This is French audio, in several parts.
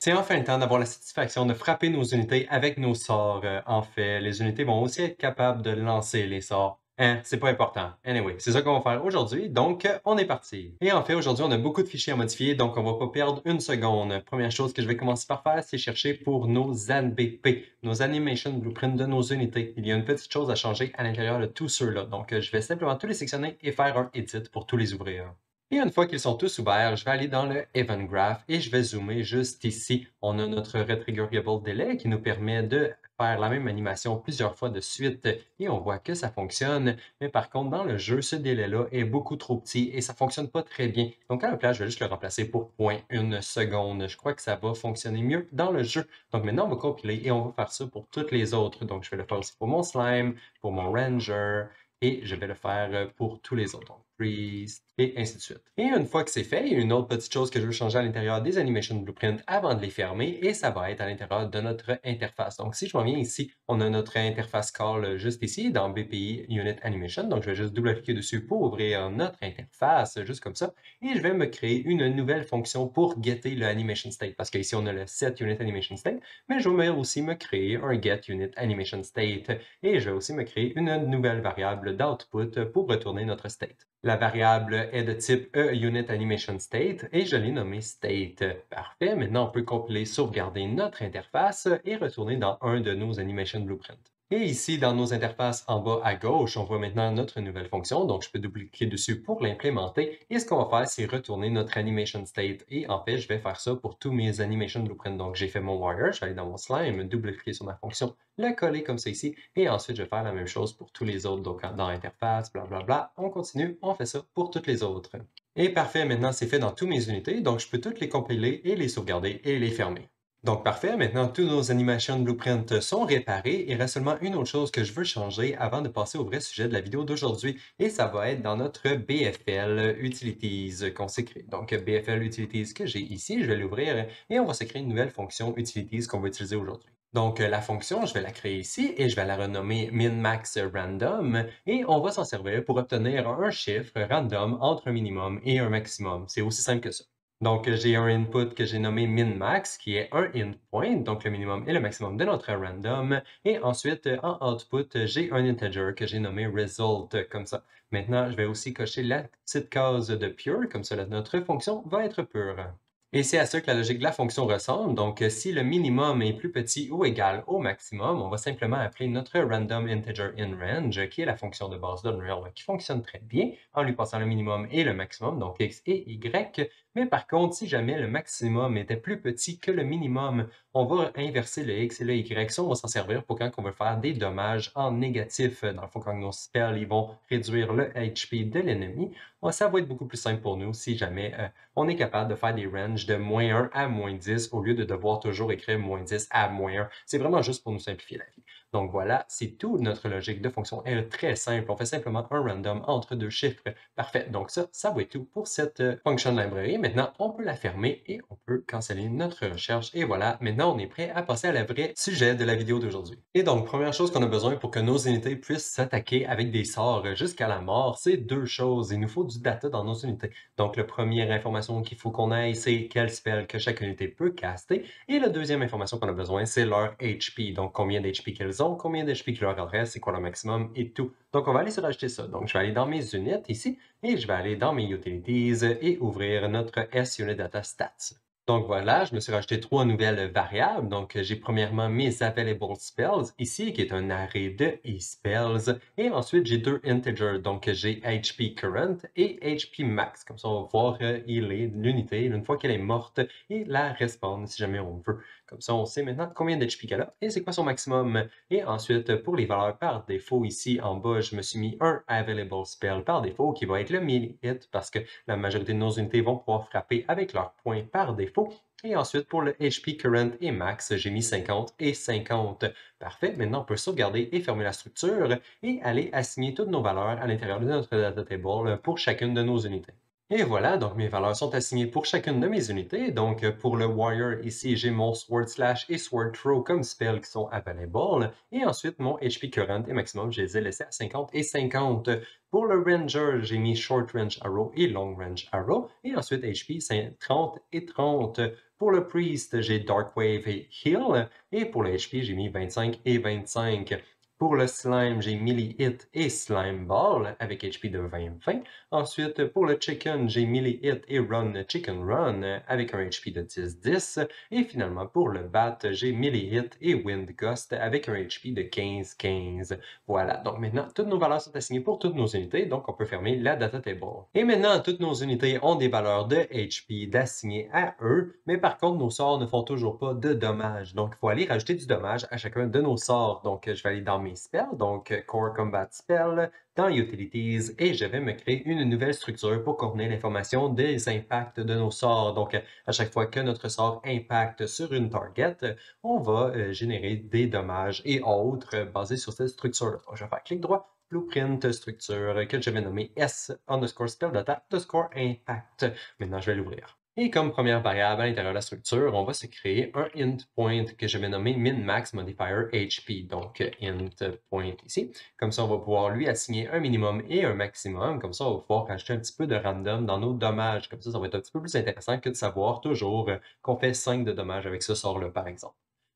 C'est enfin le temps d'avoir la satisfaction de frapper nos unités avec nos sorts. En fait, les unités vont aussi être capables de lancer les sorts. Hein, c'est pas important. Anyway, c'est ça qu'on va faire aujourd'hui, donc on est parti. Et en fait, aujourd'hui, on a beaucoup de fichiers à modifier, donc on va pas perdre une seconde. Première chose que je vais commencer par faire, c'est chercher pour nos ANBP, nos Animation Blueprint de nos unités. Il y a une petite chose à changer à l'intérieur de tous ceux-là, donc je vais simplement tous les sectionner et faire un edit pour tous les ouvrir. Et une fois qu'ils sont tous ouverts, je vais aller dans le Event Graph et je vais zoomer juste ici. On a notre Retriggerable Delay qui nous permet de faire la même animation plusieurs fois de suite et on voit que ça fonctionne. Mais par contre, dans le jeu, ce délai-là est beaucoup trop petit et ça fonctionne pas très bien. Donc à la place, je vais juste le remplacer pour 0,1 seconde. Je crois que ça va fonctionner mieux dans le jeu. Donc maintenant, on va compiler et on va faire ça pour toutes les autres. Donc je vais le faire aussi pour mon Slime, pour mon Ranger, et je vais le faire pour tous les autres. Donc, freeze, et ainsi de suite. Et une fois que c'est fait, il y a une autre petite chose que je veux changer à l'intérieur des Animation Blueprint avant de les fermer, et ça va être à l'intérieur de notre interface. Donc, si je reviens ici, on a notre interface call juste ici, dans BPI Unit Animation. Donc, je vais juste double-cliquer dessus pour ouvrir notre interface, juste comme ça. Et je vais me créer une nouvelle fonction pour getter le animation state, parce qu'ici, on a le set unit animation state, mais je vais aussi me créer un get unit animation state. Et je vais aussi me créer une nouvelle variable d'output pour retourner notre state. La variable est de type EUnitAnimationState et je l'ai nommée State. Parfait, maintenant on peut compiler, sauvegarder notre interface et retourner dans un de nos Animation Blueprints. Et ici, dans nos interfaces en bas à gauche, on voit maintenant notre nouvelle fonction. Donc, je peux double-cliquer dessus pour l'implémenter. Et ce qu'on va faire, c'est retourner notre animation state. Et en fait, je vais faire ça pour tous mes animation blueprints. Donc, j'ai fait mon wire, je vais aller dans mon slime, double-cliquer sur ma fonction, le coller comme ça ici. Et ensuite, je vais faire la même chose pour tous les autres. Donc, dans l'interface, blablabla, on continue, on fait ça pour toutes les autres. Et parfait, maintenant c'est fait dans toutes mes unités. Donc, je peux toutes les compiler et les sauvegarder et les fermer. Donc parfait, maintenant tous nos animations blueprints sont réparés. Il reste seulement une autre chose que je veux changer avant de passer au vrai sujet de la vidéo d'aujourd'hui et ça va être dans notre BFL Utilities qu'on s'est créé. Donc BFL Utilities que j'ai ici, je vais l'ouvrir et on va se créer une nouvelle fonction Utilities qu'on va utiliser aujourd'hui. Donc la fonction, je vais la créer ici et je vais la renommer min-max-random et on va s'en servir pour obtenir un chiffre random entre un minimum et un maximum. C'est aussi simple que ça. Donc, j'ai un input que j'ai nommé min-max, qui est un in point, donc le minimum et le maximum de notre random. Et ensuite, en output, j'ai un integer que j'ai nommé result, comme ça. Maintenant, je vais aussi cocher la petite case de pure, comme ça notre fonction va être pure. Et c'est à ça que la logique de la fonction ressemble. Donc, si le minimum est plus petit ou égal au maximum, on va simplement appeler notre random integer in range, qui est la fonction de base d'Unreal, qui fonctionne très bien en lui passant le minimum et le maximum, donc x et y. Mais par contre, si jamais le maximum était plus petit que le minimum, on va inverser le x et le y. Ça, on va s'en servir pour quand on veut faire des dommages en négatif. Dans le fond, quand nos spells ils vont réduire le HP de l'ennemi, ça va être beaucoup plus simple pour nous si jamais on est capable de faire des ranges de -1 à -10 au lieu de devoir toujours écrire -10 à -1. C'est vraiment juste pour nous simplifier la vie. Donc voilà, c'est tout. Notre logique de fonction est très simple. On fait simplement un random entre deux chiffres. Parfait. Donc ça va être tout pour cette function library. Maintenant, on peut la fermer et on peut canceller notre recherche. Et voilà, maintenant on est prêt à passer à la vraie sujet de la vidéo d'aujourd'hui. Et donc, première chose qu'on a besoin pour que nos unités puissent s'attaquer avec des sorts jusqu'à la mort, c'est deux choses. Il nous faut du data dans nos unités. Donc, la première information qu'il faut qu'on ait, c'est quel spell que chaque unité peut caster. Et la deuxième information qu'on a besoin, c'est leur HP. Donc, combien d'HP qu'elles ont, combien d'HP qu'il leur reste, c'est quoi leur maximum et tout. Donc, on va aller se rajouter ça. Donc, je vais aller dans mes unités ici et je vais aller dans mes utilities et ouvrir notre SUnit Data Stats. Donc voilà, je me suis rajouté trois nouvelles variables. Donc j'ai premièrement mes available spells ici, qui est un array de e-spells. Et ensuite, j'ai deux integers. Donc j'ai HP current et HP max. Comme ça, on va voir healer l'unité une fois qu'elle est morte et la respawn si jamais on veut. Comme ça, on sait maintenant combien d'HP qu'elle a et c'est quoi son maximum. Et ensuite, pour les valeurs par défaut, ici en bas, je me suis mis un available spell par défaut qui va être le melee hit parce que la majorité de nos unités vont pouvoir frapper avec leurs points par défaut. Et ensuite, pour le HP current et max, j'ai mis 50 et 50. Parfait. Maintenant, on peut sauvegarder et fermer la structure et aller assigner toutes nos valeurs à l'intérieur de notre data table pour chacune de nos unités. Et voilà, donc mes valeurs sont assignées pour chacune de mes unités. Donc pour le Warrior, ici, j'ai mon Sword Slash et Sword Throw comme spells qui sont available. Et ensuite, mon HP Current et Maximum, je les ai laissés à 50 et 50. Pour le Ranger, j'ai mis Short Range Arrow et Long Range Arrow. Et ensuite, HP, c'est 30 et 30. Pour le Priest, j'ai Dark Wave et Heal. Et pour le HP, j'ai mis 25 et 25. Pour le Slime, j'ai Melee Hit et Slime Ball avec HP de 20-20. Ensuite, pour le Chicken, j'ai Melee Hit et Run Chicken Run avec un HP de 10-10. Et finalement, pour le Bat, j'ai Melee Hit et Wind Gust avec un HP de 15-15. Voilà, donc maintenant, toutes nos valeurs sont assignées pour toutes nos unités, donc on peut fermer la data table. Et maintenant, toutes nos unités ont des valeurs de HP d'assignées à eux, mais par contre, nos sorts ne font toujours pas de dommages. Donc, il faut aller rajouter du dommage à chacun de nos sorts. Donc, je vais aller dans mes spells, donc Core Combat Spell, dans Utilities, et je vais me créer une nouvelle structure pour contenir l'information des impacts de nos sorts. Donc, à chaque fois que notre sort impacte sur une target, on va générer des dommages et autres basés sur cette structure-là. Donc, je vais faire clic droit, Blueprint structure que je vais nommer S underscore spell data underscore impact. Maintenant, je vais l'ouvrir. Et comme première variable à l'intérieur de la structure, on va se créer un int point que je vais nommer min-max modifier HP. Donc, int point ici. Comme ça, on va pouvoir lui assigner un minimum et un maximum. Comme ça, on va pouvoir rajouter un petit peu de random dans nos dommages. Comme ça va être un petit peu plus intéressant que de savoir toujours qu'on fait 5 de dommages avec ce sort-là, par exemple.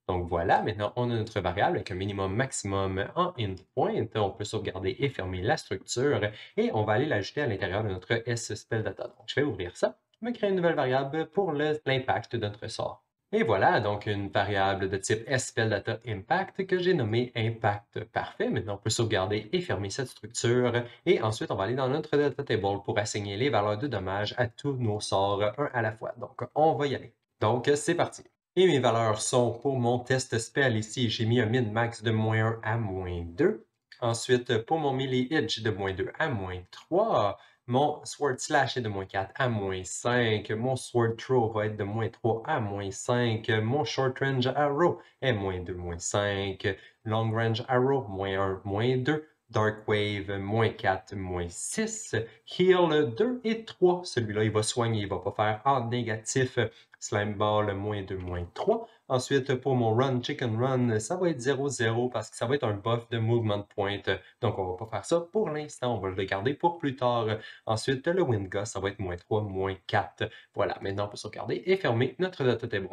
Donc voilà, maintenant on a notre variable avec un minimum maximum en int point. On peut sauvegarder et fermer la structure et on va aller l'ajouter à l'intérieur de notre S spell data. Donc je vais ouvrir ça, me créer une nouvelle variable pour l'impact de notre sort. Et voilà, donc une variable de type SPellData Impact que j'ai nommée Impact. Parfait. Maintenant, on peut sauvegarder et fermer cette structure. Et ensuite, on va aller dans notre data table pour assigner les valeurs de dommages à tous nos sorts, un à la fois. Donc, on va y aller. Donc, c'est parti. Et mes valeurs sont pour mon test spell ici, j'ai mis un min-max de -1 à -2. Ensuite, pour mon melee hit, j'ai de -2 à -3. Mon Sword Slash est de -4 à -5. Mon Sword Throw va être de -3 à -5. Mon Short Range Arrow est -2, -5. Long Range Arrow, -1, -2. Dark Wave, -4, -6. Heal 2 et 3. Celui-là, il va soigner, il ne va pas faire en négatif. Slime Ball, -2, -3. Ensuite, pour mon Run Chicken Run, ça va être 0-0 parce que ça va être un buff de Movement Point. Donc, on ne va pas faire ça pour l'instant. On va le garder pour plus tard. Ensuite, le Wind Gust, ça va être -3, -4. Voilà, maintenant, on peut sauvegarder et fermer notre data table.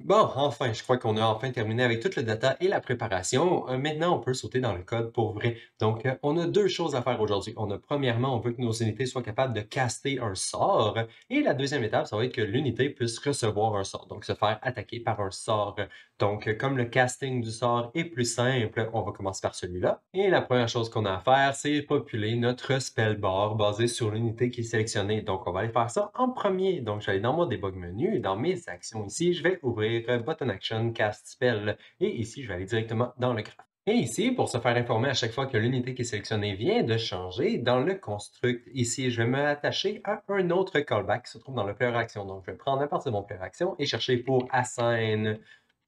Bon, enfin, je crois qu'on a enfin terminé avec toute le data et la préparation. Maintenant, on peut sauter dans le code pour vrai. Donc, on a deux choses à faire aujourd'hui. On a premièrement, on veut que nos unités soient capables de caster un sort. Et la deuxième étape, ça va être que l'unité puisse recevoir un sort, donc se faire attaquer par un sort. Donc, comme le casting du sort est plus simple, on va commencer par celui-là. Et la première chose qu'on a à faire, c'est populer notre spell bar basé sur l'unité qui est sélectionnée. Donc, on va aller faire ça en premier. Donc, je vais aller dans mon debug menu, dans mes actions ici, je vais ouvrir Button Action Cast Spell. Et ici, je vais aller directement dans le graphe. Et ici, pour se faire informer à chaque fois que l'unité qui est sélectionnée vient de changer, dans le construct, ici, je vais me attacher à un autre callback qui se trouve dans le player action. Donc, je vais prendre n'importe mon player action et chercher pour assign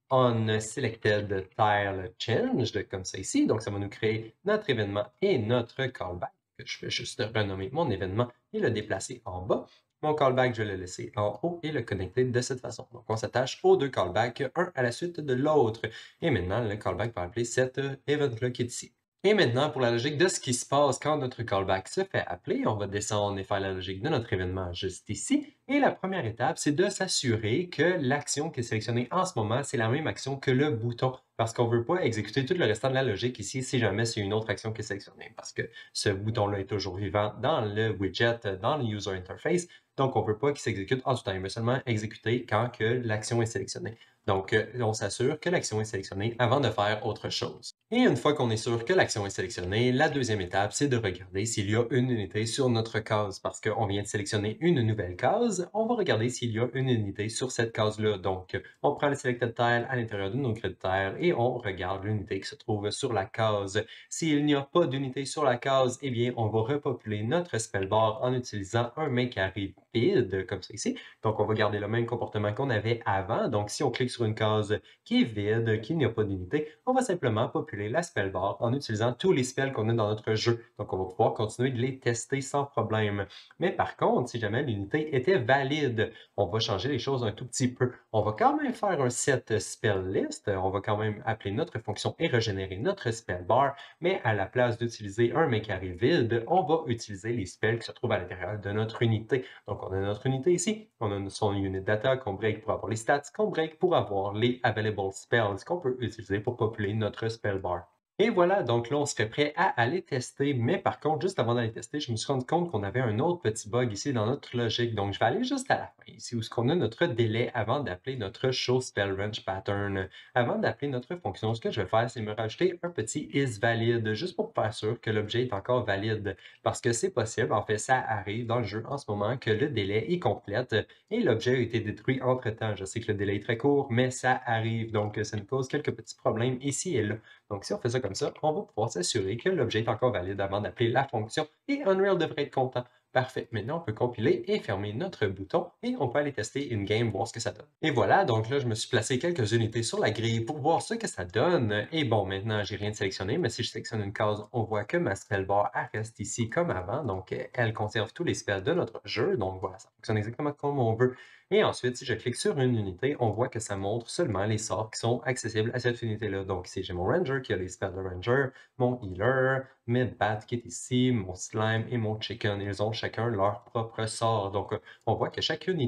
on selected tile changed, comme ça ici. Donc, ça va nous créer notre événement et notre callback. Je vais juste renommer mon événement et le déplacer en bas. Mon callback, je vais le laisser en haut et le connecter de cette façon. Donc, on s'attache aux deux callbacks, un à la suite de l'autre. Et maintenant, le callback va appeler cet event-là qui est ici. Et maintenant, pour la logique de ce qui se passe quand notre callback se fait appeler, on va descendre et faire la logique de notre événement juste ici. Et la première étape, c'est de s'assurer que l'action qui est sélectionnée en ce moment, c'est la même action que le bouton. Parce qu'on ne veut pas exécuter tout le restant de la logique ici si jamais c'est une autre action qui est sélectionnée. Parce que ce bouton-là est toujours vivant dans le widget, dans le user interface. Donc, on ne veut pas qu'il s'exécute en tout temps. Il veut seulement exécuter quand que l'action est sélectionnée. Donc, on s'assure que l'action est sélectionnée avant de faire autre chose. Et une fois qu'on est sûr que l'action est sélectionnée, la deuxième étape, c'est de regarder s'il y a une unité sur notre case. Parce qu'on vient de sélectionner une nouvelle case, on va regarder s'il y a une unité sur cette case-là. Donc, on prend le selected tile à l'intérieur de nos grid tiles et on regarde l'unité qui se trouve sur la case. S'il n'y a pas d'unité sur la case, eh bien, on va repopuler notre spellbar en utilisant un make array bid, comme ça ici. Donc, on va garder le même comportement qu'on avait avant. Donc, si on clique sur une case qui est vide, qui n'a pas d'unité, on va simplement populer la spell bar en utilisant tous les spells qu'on a dans notre jeu. Donc, on va pouvoir continuer de les tester sans problème. Mais par contre, si jamais l'unité était valide, on va changer les choses un tout petit peu. On va quand même faire un set spell list, on va quand même appeler notre fonction et régénérer notre spell bar, mais à la place d'utiliser un main carré vide, on va utiliser les spells qui se trouvent à l'intérieur de notre unité. Donc, on a notre unité ici, on a son unit data qu'on break pour avoir les stats, qu'on break pour avoir les available spells qu'on peut utiliser pour populer notre spell bar. Et voilà, donc là, on serait prêt à aller tester, mais par contre, juste avant d'aller tester, je me suis rendu compte qu'on avait un autre petit bug ici dans notre logique. Donc, je vais aller juste à la fin, ici, où on a notre délai avant d'appeler notre show spell range pattern. Avant d'appeler notre fonction, ce que je vais faire, c'est me rajouter un petit is valid, juste pour faire sûr que l'objet est encore valide. Parce que c'est possible, en fait, ça arrive dans le jeu en ce moment, que le délai est complète et l'objet a été détruit entre-temps. Je sais que le délai est très court, mais ça arrive. Donc, ça nous cause quelques petits problèmes ici et là. Donc, si on fait ça comme ça, on va pouvoir s'assurer que l'objet est encore valide avant d'appeler la fonction et Unreal devrait être content. Parfait. Maintenant, on peut compiler et fermer notre bouton et on peut aller tester in-game, voir ce que ça donne. Et voilà, donc là, je me suis placé quelques unités sur la grille pour voir ce que ça donne. Et bon, maintenant, j'ai rien de sélectionné, mais si je sélectionne une case, on voit que ma spellbar reste ici comme avant. Donc, elle conserve tous les spells de notre jeu. Donc, voilà, ça fonctionne exactement comme on veut. Et ensuite, si je clique sur une unité, on voit que ça montre seulement les sorts qui sont accessibles à cette unité-là. Donc ici, j'ai mon Ranger qui a les spells de Ranger, mon Healer, mes Bat qui est ici, mon Slime et mon Chicken. Ils ont chacun leur propre sort. Donc on voit que chacune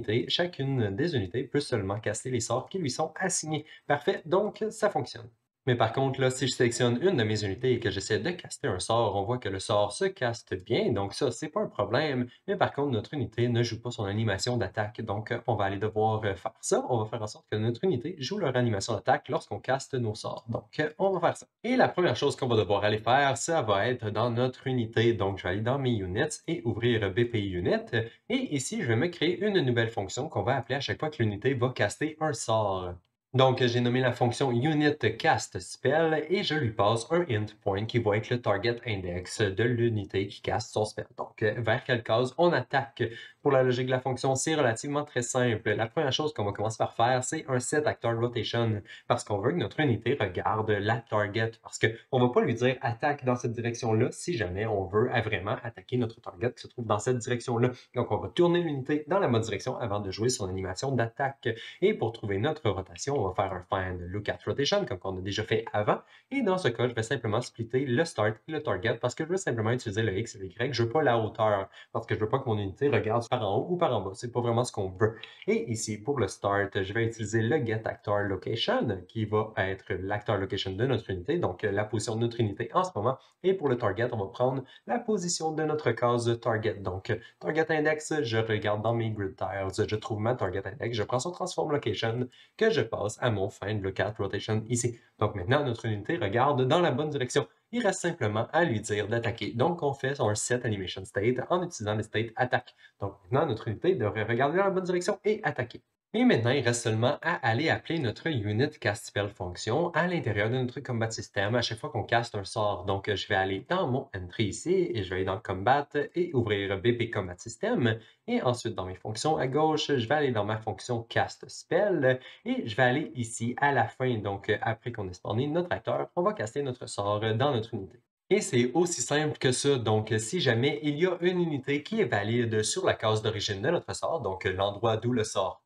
des unités peut seulement caster les sorts qui lui sont assignés. Parfait, donc ça fonctionne. Mais par contre, là, si je sélectionne une de mes unités et que j'essaie de caster un sort, on voit que le sort se caste bien, donc ça, c'est pas un problème. Mais par contre, notre unité ne joue pas son animation d'attaque, donc on va aller devoir faire ça. On va faire en sorte que notre unité joue leur animation d'attaque lorsqu'on caste nos sorts. Donc, on va faire ça. Et la première chose qu'on va devoir aller faire, ça va être dans notre unité. Donc, je vais aller dans mes units et ouvrir BPI Unit. Et ici, je vais me créer une nouvelle fonction qu'on va appeler à chaque fois que l'unité va caster un sort. Donc, j'ai nommé la fonction unitCastSpell et je lui passe un int point qui va être le target index de l'unité qui caste son spell. Donc, vers quelle case on attaque? Pour la logique de la fonction, c'est relativement très simple. La première chose qu'on va commencer par faire, c'est un set actor rotation parce qu'on veut que notre unité regarde la target parce qu'on ne va pas lui dire attaque dans cette direction-là si jamais on veut vraiment attaquer notre target qui se trouve dans cette direction-là. Donc, on va tourner l'unité dans la bonne direction avant de jouer son animation d'attaque. Et pour trouver notre rotation, on va faire un find lookat rotation comme on a déjà fait avant. Et dans ce cas, je vais simplement splitter le start et le target parce que je veux simplement utiliser le X et le Y. Je veux pas la hauteur parce que je veux pas que mon unité regarde par en haut ou par en bas. C'est pas vraiment ce qu'on veut. Et ici, pour le start, je vais utiliser le get actor location qui va être l'actor location de notre unité, donc la position de notre unité en ce moment. Et pour le target, on va prendre la position de notre case target. Donc, target index, je regarde dans mes grid tiles, je trouve ma target index, je prends son transform location que je passe à mon find lookat rotation ici. Donc maintenant, notre unité regarde dans la bonne direction. Il reste simplement à lui dire d'attaquer. Donc, on fait un set animation state en utilisant le state attaque. Donc maintenant, notre unité devrait regarder dans la bonne direction et attaquer. Et maintenant, il reste seulement à aller appeler notre unit cast spell fonction à l'intérieur de notre combat system à chaque fois qu'on caste un sort. Donc, je vais aller dans mon entry ici et je vais aller dans combat et ouvrir BP combat system. Et ensuite, dans mes fonctions à gauche, je vais aller dans ma fonction cast spell et je vais aller ici à la fin. Donc, après qu'on ait spawné notre acteur, on va caster notre sort dans notre unité. Et c'est aussi simple que ça. Donc, si jamais il y a une unité qui est valide sur la case d'origine de notre sort, donc l'endroit d'où le sort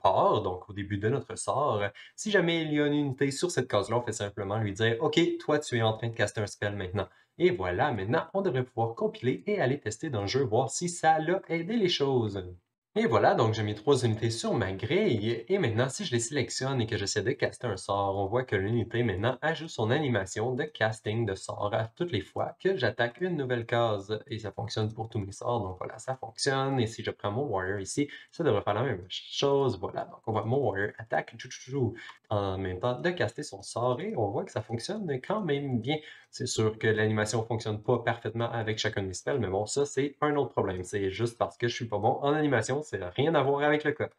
part, donc au début de notre sort, si jamais il y a une unité sur cette case-là, on fait simplement lui dire « OK, toi, tu es en train de caster un spell maintenant. » Et voilà, maintenant, on devrait pouvoir compiler et aller tester dans le jeu, voir si ça a aidé les choses. Et voilà, donc j'ai mis 3 unités sur ma grille. Et maintenant, si je les sélectionne et que j'essaie de caster un sort, on voit que l'unité maintenant ajoute son animation de casting de sort à toutes les fois que j'attaque une nouvelle case. Et ça fonctionne pour tous mes sorts. Donc voilà, ça fonctionne. Et si je prends mon Warrior ici, ça devrait faire la même chose. Voilà, donc on voit mon Warrior attaque en même temps de caster son sort. Et on voit que ça fonctionne quand même bien. C'est sûr que l'animation ne fonctionne pas parfaitement avec chacun de mes spells, mais bon, ça, c'est un autre problème. C'est juste parce que je suis pas bon en animation, ça n'a rien à voir avec le code.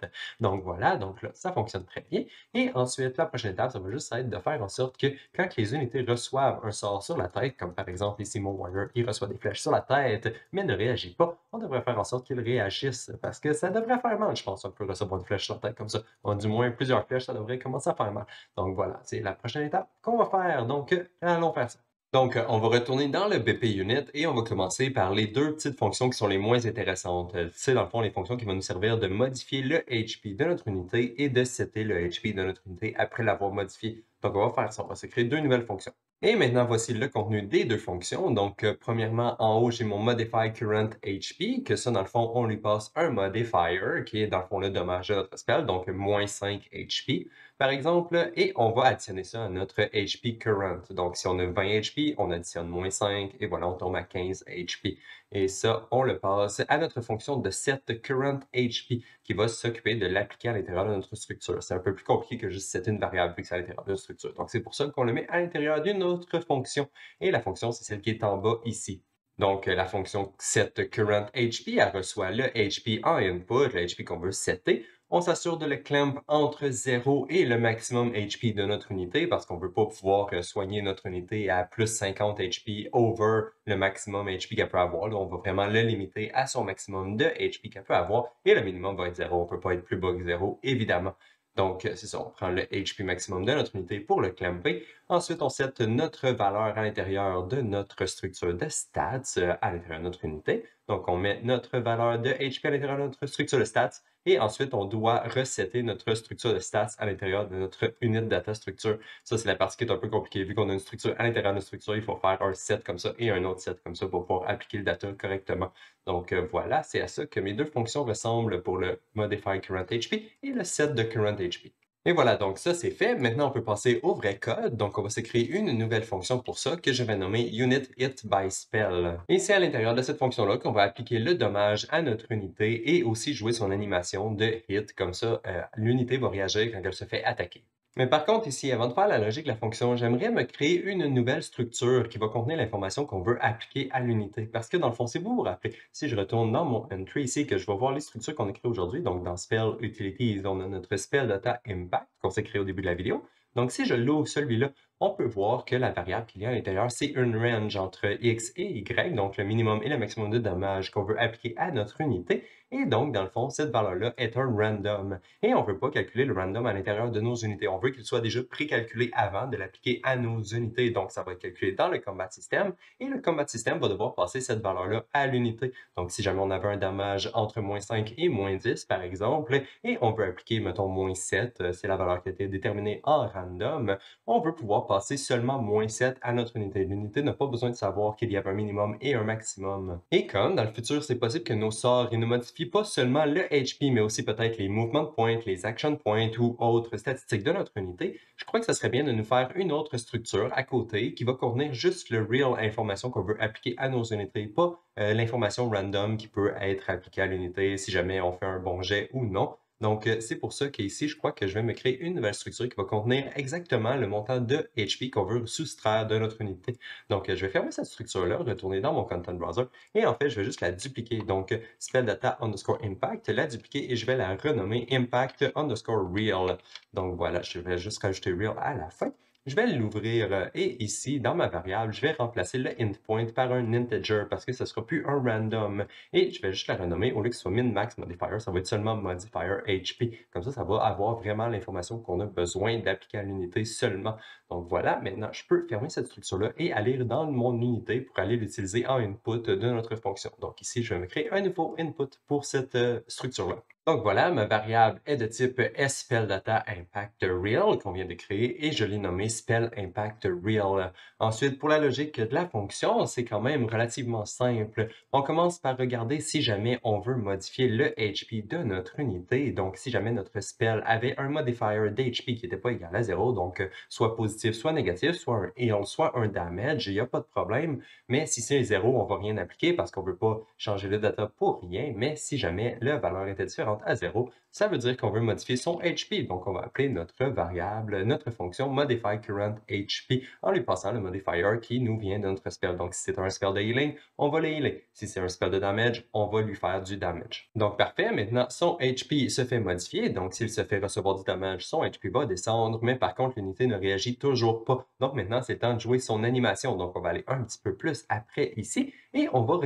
Donc voilà, donc là, ça fonctionne très bien. Et ensuite, la prochaine étape, ça va juste être de faire en sorte que quand les unités reçoivent un sort sur la tête, comme par exemple ici mon Warrior, il reçoit des flèches sur la tête, mais ne réagit pas, on devrait faire en sorte qu'il réagisse, parce que ça devrait faire mal, je pense, un peu recevoir une flèche sur la tête comme ça. Ou du moins, plusieurs flèches, ça devrait commencer à faire mal. Donc voilà, c'est la prochaine étape qu'on va faire. Donc, allons faire ça. Donc, on va retourner dans le BP Unit et on va commencer par les deux petites fonctions qui sont les moins intéressantes. C'est dans le fond les fonctions qui vont nous servir de modifier le HP de notre unité et de setter le HP de notre unité après l'avoir modifié. Donc, on va faire ça. On va se créer deux nouvelles fonctions. Et maintenant, voici le contenu des deux fonctions. Donc, premièrement, en haut, j'ai mon Modify Current HP, que ça, dans le fond, on lui passe un modifier, qui est dans le fond le dommage de notre spell, donc moins 5 HP, par exemple, et on va additionner ça à notre HP Current. Donc, si on a 20 HP, on additionne moins 5, et voilà, on tombe à 15 HP. Et ça, on le passe à notre fonction de set current HP qui va s'occuper de l'appliquer à l'intérieur de notre structure. C'est un peu plus compliqué que juste setter une variable vu que c'est à l'intérieur de notre structure. Donc, c'est pour ça qu'on le met à l'intérieur d'une autre fonction. Et la fonction, c'est celle qui est en bas ici. Donc, la fonction set current HP, elle reçoit le HP en input, le HP qu'on veut setter. On s'assure de le clamp entre 0 et le maximum HP de notre unité parce qu'on ne veut pas pouvoir soigner notre unité à plus 50 HP over le maximum HP qu'elle peut avoir. Là, on va vraiment le limiter à son maximum de HP qu'elle peut avoir et le minimum va être 0. On ne peut pas être plus bas que 0, évidemment. Donc, c'est ça, on prend le HP maximum de notre unité pour le clamper. Ensuite, on set notre valeur à l'intérieur de notre structure de stats à l'intérieur de notre unité. Donc, on met notre valeur de HP à l'intérieur de notre structure de stats. Et ensuite, on doit resetter notre structure de stats à l'intérieur de notre unit data structure. Ça, c'est la partie qui est un peu compliquée. Vu qu'on a une structure à l'intérieur de notre structure, il faut faire un set comme ça et un autre set comme ça pour pouvoir appliquer le data correctement. Donc voilà, c'est à ça que mes deux fonctions ressemblent pour le Modify Current HP et le set de Current HP. Et voilà, donc ça c'est fait. Maintenant, on peut passer au vrai code. Donc, on va se créer une nouvelle fonction pour ça que je vais nommer Unit Hit by Spell. Et c'est à l'intérieur de cette fonction-là qu'on va appliquer le dommage à notre unité et aussi jouer son animation de hit. Comme ça, l'unité va réagir quand elle se fait attaquer. Mais par contre, ici, avant de faire la logique de la fonction, j'aimerais me créer une nouvelle structure qui va contenir l'information qu'on veut appliquer à l'unité. Parce que dans le fond, si vous vous rappelez, si je retourne dans mon entry ici, que je vais voir les structures qu'on a créées aujourd'hui, donc dans Spell Utilities, on a notre Spell Data Impact qu'on s'est créé au début de la vidéo. Donc, si je l'ouvre celui-là, on peut voir que la variable qu'il y a à l'intérieur, c'est une range entre X et Y, donc le minimum et le maximum de dommages qu'on veut appliquer à notre unité. Et donc, dans le fond, cette valeur-là est un random. Et on ne veut pas calculer le random à l'intérieur de nos unités. On veut qu'il soit déjà précalculé avant de l'appliquer à nos unités. Donc, ça va être calculé dans le combat system. Et le combat system va devoir passer cette valeur-là à l'unité. Donc, si jamais on avait un dommage entre moins 5 et moins 10, par exemple, et on veut appliquer, mettons, moins 7, c'est la valeur qui a été déterminée en random, on veut pouvoir passer seulement moins 7 à notre unité. L'unité n'a pas besoin de savoir qu'il y avait un minimum et un maximum. Et comme dans le futur, c'est possible que nos sorts ne modifient pas seulement le HP, mais aussi peut-être les movement points, les action points ou autres statistiques de notre unité, je crois que ça serait bien de nous faire une autre structure à côté qui va contenir juste le real information qu'on veut appliquer à nos unités, pas l'information random qui peut être appliquée à l'unité si jamais on fait un bon jet ou non. Donc, c'est pour ça qu'ici, je crois que je vais me créer une nouvelle structure qui va contenir exactement le montant de HP qu'on veut soustraire de notre unité. Donc, je vais fermer cette structure-là, retourner dans mon Content Browser, et en fait, je vais juste la dupliquer. Donc, spell data underscore impact, la dupliquer, et je vais la renommer impact underscore real. Donc, voilà, je vais juste rajouter real à la fin. Je vais l'ouvrir et ici, dans ma variable, je vais remplacer le int point par un integer parce que ce ne sera plus un random. Et je vais juste la renommer, au lieu que ce soit min-max modifier, ça va être seulement modifier HP. Comme ça va avoir vraiment l'information qu'on a besoin d'appliquer à l'unité seulement. Donc voilà, maintenant, je peux fermer cette structure-là et aller dans mon unité pour aller l'utiliser en input de notre fonction. Donc ici, je vais me créer un nouveau input pour cette structure-là. Donc voilà, ma variable est de type spellDataImpactReal qu'on vient de créer et je l'ai nommé spellImpactReal. Ensuite, pour la logique de la fonction, c'est quand même relativement simple. On commence par regarder si jamais on veut modifier le HP de notre unité. Donc, si jamais notre spell avait un modifier d'HP qui n'était pas égal à 0, donc soit positif, soit négatif, soit un heal, soit un damage, il n'y a pas de problème. Mais si c'est 0, on ne va rien appliquer parce qu'on ne veut pas changer le data pour rien. Mais si jamais la valeur était différente, équivalente à 0, ça veut dire qu'on veut modifier son HP. Donc, on va appeler notre variable, notre fonction modify current HP en lui passant le modifier qui nous vient de notre spell. Donc, si c'est un spell de healing, on va le healer. Si c'est un spell de damage, on va lui faire du damage. Donc, parfait. Maintenant, son HP se fait modifier. Donc, s'il se fait recevoir du damage, son HP va descendre, mais par contre, l'unité ne réagit toujours pas. Donc, maintenant, c'est le temps de jouer son animation. Donc, on va aller un petit peu plus après ici et on va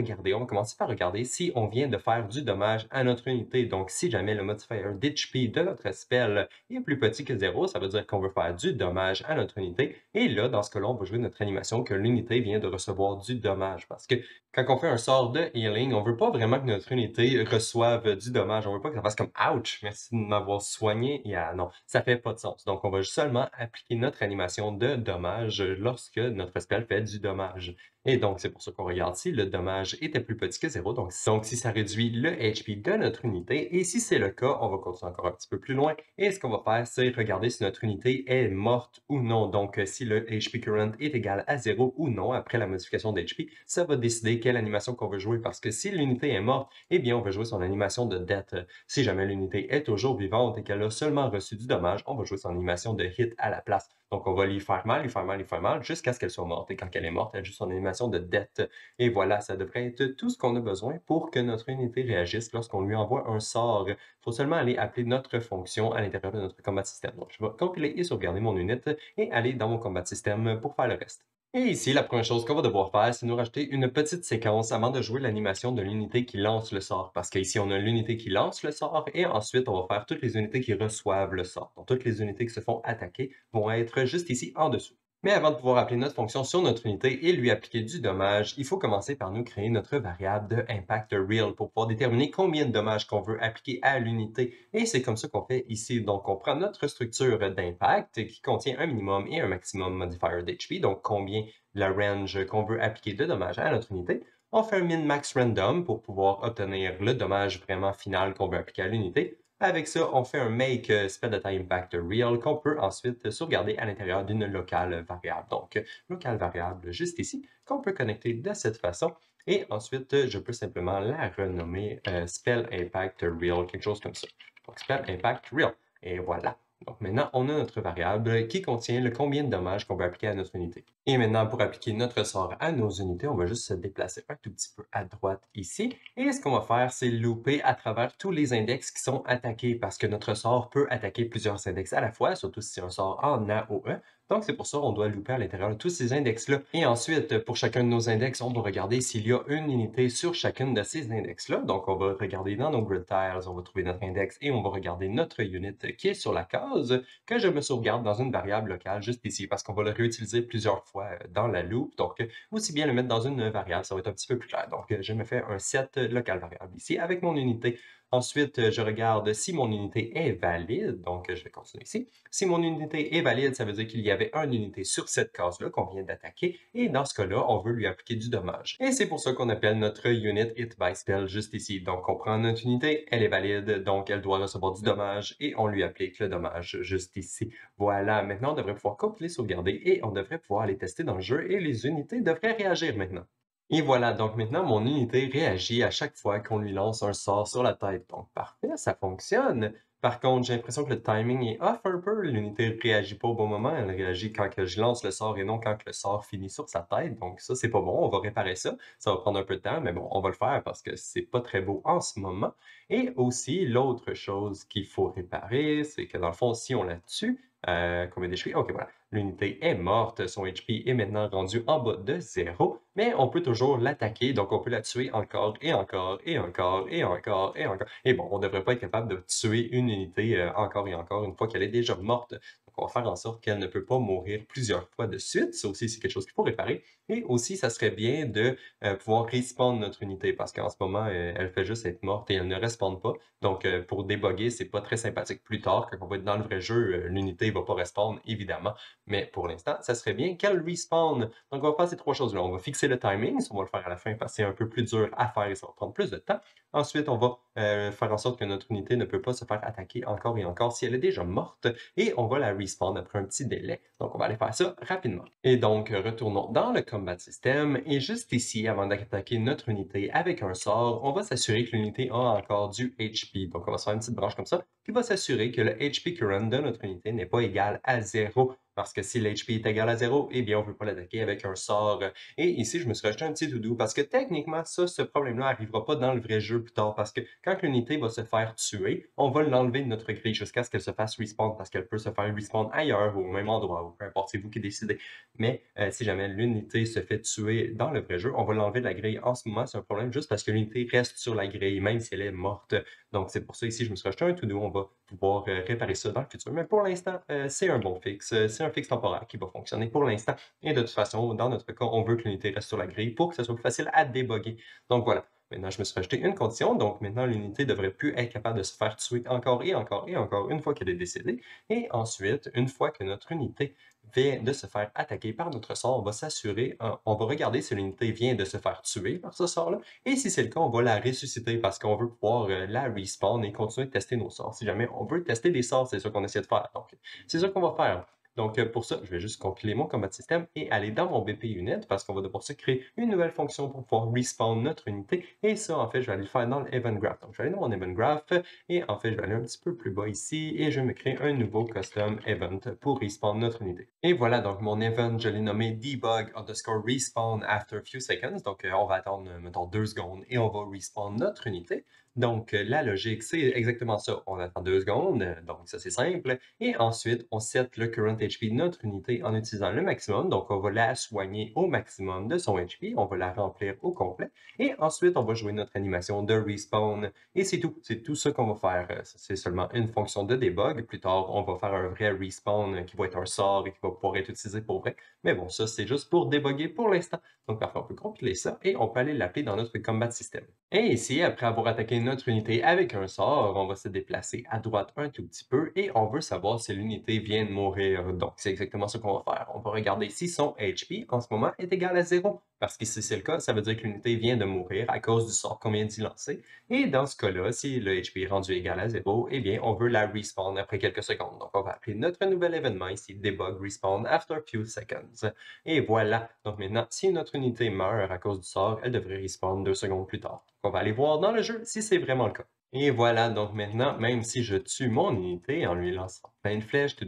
commencer par regarder si on vient de faire du dommage à notre unité. Donc, si jamais le modifier d'HP de notre spell est plus petit que 0, ça veut dire qu'on veut faire du dommage à notre unité. Et là, dans ce cas-là, on va jouer notre animation que l'unité vient de recevoir du dommage. Parce que quand on fait un sort de healing, on veut pas vraiment que notre unité reçoive du dommage. On veut pas que ça fasse comme « Ouch! Merci de m'avoir soigné. » Non, ça fait pas de sens. Donc, on va seulement appliquer notre animation de dommage lorsque notre spell fait du dommage. Et donc, c'est pour ça qu'on regarde si le dommage était plus petit que 0. Donc, si ça réduit le HP de notre unité. Et si c'est le cas, on va continuer encore un petit peu plus loin. Et ce qu'on va faire, c'est regarder si notre unité est morte ou non. Donc, si le HP current est égal à 0 ou non après la modification d'HP, ça va décider quelle animation qu'on veut jouer. Parce que si l'unité est morte, eh bien, on va jouer son animation de death. Si jamais l'unité est toujours vivante et qu'elle a seulement reçu du dommage, on va jouer son animation de hit à la place. Donc, on va lui faire mal, lui faire mal, lui faire mal, jusqu'à ce qu'elle soit morte. Et quand elle est morte, elle joue son animation de death. Et voilà, ça devrait être tout ce qu'on a besoin pour que notre unité réagisse lorsqu'on lui envoie un sort. Il faut seulement aller appeler notre fonction à l'intérieur de notre combat system. Donc, je vais compiler et sauvegarder mon unit et aller dans mon combat system pour faire le reste. Et ici, la première chose qu'on va devoir faire, c'est nous rajouter une petite séquence avant de jouer l'animation de l'unité qui lance le sort. Parce qu'ici, on a l'unité qui lance le sort et ensuite, on va faire toutes les unités qui reçoivent le sort. Donc, toutes les unités qui se font attaquer vont être juste ici en dessous. Mais avant de pouvoir appeler notre fonction sur notre unité et lui appliquer du dommage, il faut commencer par nous créer notre variable de impact real pour pouvoir déterminer combien de dommages qu'on veut appliquer à l'unité. Et c'est comme ça qu'on fait ici. Donc, on prend notre structure d'impact qui contient un minimum et un maximum modifier d'HP, donc combien la range qu'on veut appliquer de dommages à notre unité. On fait un min-max random pour pouvoir obtenir le dommage vraiment final qu'on veut appliquer à l'unité. Avec ça, on fait un make spell data impact real qu'on peut ensuite sauvegarder à l'intérieur d'une locale variable. Donc, locale variable juste ici, qu'on peut connecter de cette façon. Et ensuite, je peux simplement la renommer spell impact real, quelque chose comme ça. Donc, spell impact real. Et voilà. Donc maintenant, on a notre variable qui contient le combien de dommages qu'on veut appliquer à notre unité. Et maintenant, pour appliquer notre sort à nos unités, on va juste se déplacer un tout petit peu à droite ici. Et ce qu'on va faire, c'est looper à travers tous les index qui sont attaqués parce que notre sort peut attaquer plusieurs index à la fois, surtout si c'est un sort en AOE. Donc, c'est pour ça qu'on doit looper à l'intérieur de tous ces index-là. Et ensuite, pour chacun de nos index, on va regarder s'il y a une unité sur chacune de ces index-là. Donc, on va regarder dans nos grid tiles, on va trouver notre index et on va regarder notre unit qui est sur la case que je me sauvegarde dans une variable locale juste ici parce qu'on va le réutiliser plusieurs fois dans la loop. Donc, aussi bien le mettre dans une variable, ça va être un petit peu plus clair. Donc, je me fais un set local variable ici avec mon unité. Ensuite, je regarde si mon unité est valide. Donc, je vais continuer ici. Si mon unité est valide, ça veut dire qu'il y avait une unité sur cette case-là qu'on vient d'attaquer. Et dans ce cas-là, on veut lui appliquer du dommage. Et c'est pour ça qu'on appelle notre unit hit by spell juste ici. Donc, on prend notre unité, elle est valide, donc elle doit recevoir du dommage et on lui applique le dommage juste ici. Voilà, maintenant, on devrait pouvoir compiler, sauvegarder et on devrait pouvoir les tester dans le jeu et les unités devraient réagir maintenant. Et voilà, donc maintenant, mon unité réagit à chaque fois qu'on lui lance un sort sur la tête. Donc, parfait, ça fonctionne. Par contre, j'ai l'impression que le timing est off un peu. L'unité ne réagit pas au bon moment. Elle réagit quand que je lance le sort et non quand que le sort finit sur sa tête. Donc, ça, c'est pas bon. On va réparer ça. Ça va prendre un peu de temps, mais bon, on va le faire parce que c'est pas très beau en ce moment. Et aussi, l'autre chose qu'il faut réparer, c'est que dans le fond, si on la tue, combien d'HP? Ok, voilà. L'unité est morte, son HP est maintenant rendu en bas de 0, mais on peut toujours l'attaquer, donc on peut la tuer encore et encore et encore et encore et encore. Et bon, on ne devrait pas être capable de tuer une unité encore et encore une fois qu'elle est déjà morte. Donc on va faire en sorte qu'elle ne peut pas mourir plusieurs fois de suite. Ça aussi, c'est quelque chose qu'il faut réparer. Et aussi, ça serait bien de pouvoir respawn notre unité parce qu'en ce moment, elle fait juste être morte et elle ne respawn pas. Donc, pour débugger, c'est pas très sympathique plus tard. Quand on va être dans le vrai jeu, l'unité va pas respawn, évidemment. Mais pour l'instant, ça serait bien qu'elle respawn. Donc, on va faire ces trois choses-là. On va fixer le timing, ça on va le faire à la fin parce que c'est un peu plus dur à faire et ça va prendre plus de temps. Ensuite, on va faire en sorte que notre unité ne peut pas se faire attaquer encore et encore si elle est déjà morte et on va la respawn après un petit délai. Donc, on va aller faire ça rapidement. Et donc, retournons dans le combat system et juste ici, avant d'attaquer notre unité avec un sort, on va s'assurer que l'unité a encore du HP. Donc, on va se faire une petite branche comme ça qui va s'assurer que le HP current de notre unité n'est pas égal à 0. Parce que si l'HP est égal à 0, eh bien, on ne peut pas l'attaquer avec un sort. Et ici, je me suis rajouté un petit doudou parce que techniquement, ça, ce problème-là n'arrivera pas dans le vrai jeu plus tard. Parce que quand l'unité va se faire tuer, on va l'enlever de notre grille jusqu'à ce qu'elle se fasse respawn parce qu'elle peut se faire respawn ailleurs ou au même endroit ou peu importe, c'est vous qui décidez. Mais si jamais l'unité se fait tuer dans le vrai jeu, on va l'enlever de la grille. En ce moment, c'est un problème juste parce que l'unité reste sur la grille, même si elle est morte. Donc, c'est pour ça ici, je me suis rajouté un to-do. On va pouvoir réparer ça dans le futur. Mais pour l'instant, c'est un bon fixe. C'est un fixe temporaire qui va fonctionner pour l'instant. Et de toute façon, dans notre cas, on veut que l'unité reste sur la grille pour que ce soit plus facile à débugger. Donc voilà. Maintenant, je me suis rajouté une condition. Donc maintenant, l'unité devrait plus être capable de se faire tuer encore et encore et encore une fois qu'elle est décédée. Et ensuite, une fois que notre unité vient de se faire attaquer par notre sort, on va s'assurer, on va regarder si l'unité vient de se faire tuer par ce sort-là. Et si c'est le cas, on va la ressusciter parce qu'on veut pouvoir la respawn et continuer de tester nos sorts. Si jamais on veut tester des sorts, c'est ça qu'on essaie de faire. Donc, c'est ça qu'on va faire. Donc, pour ça, je vais juste compiler mon combat system et aller dans mon BP unit parce qu'on va devoir se créer une nouvelle fonction pour pouvoir respawn notre unité. Et ça, en fait, je vais aller le faire dans le event graph. Donc, je vais aller dans mon event graph et en fait, je vais aller un petit peu plus bas ici et je vais me créer un nouveau custom event pour respawn notre unité. Et voilà, donc mon event, je l'ai nommé debug underscore respawn after a few seconds. Donc, on va attendre, mettons, 2 secondes et on va respawn notre unité. Donc, la logique, c'est exactement ça. On attend 2 secondes, donc ça, c'est simple. Et ensuite, on set le current HP de notre unité en utilisant le maximum. Donc, on va la soigner au maximum de son HP. On va la remplir au complet. Et ensuite, on va jouer notre animation de respawn. Et c'est tout. C'est tout ça qu'on va faire. C'est seulement une fonction de debug. Plus tard, on va faire un vrai respawn qui va être un sort et qui va pouvoir être utilisé pour vrai. Mais bon, ça, c'est juste pour débugger pour l'instant. Donc, parfois, on peut compiler ça et on peut aller l'appeler dans notre combat system. Et ici, après avoir attaqué notre unité avec un sort, on va se déplacer à droite un tout petit peu et on veut savoir si l'unité vient de mourir. Donc, c'est exactement ce qu'on va faire. On va regarder si son HP en ce moment est égal à 0. Parce que si c'est le cas, ça veut dire que l'unité vient de mourir à cause du sort qu'on vient d'y lancer. Et dans ce cas-là, si le HP est rendu égal à 0, eh bien, on veut la respawn après quelques secondes. Donc, on va appeler notre nouvel événement ici debug respawn after a few seconds. Et voilà. Donc maintenant, si notre unité meurt à cause du sort, elle devrait respawn 2 secondes plus tard. On va aller voir dans le jeu si c'est vraiment le cas. Et voilà, donc maintenant, même si je tue mon unité en lui lançant plein de flèches, je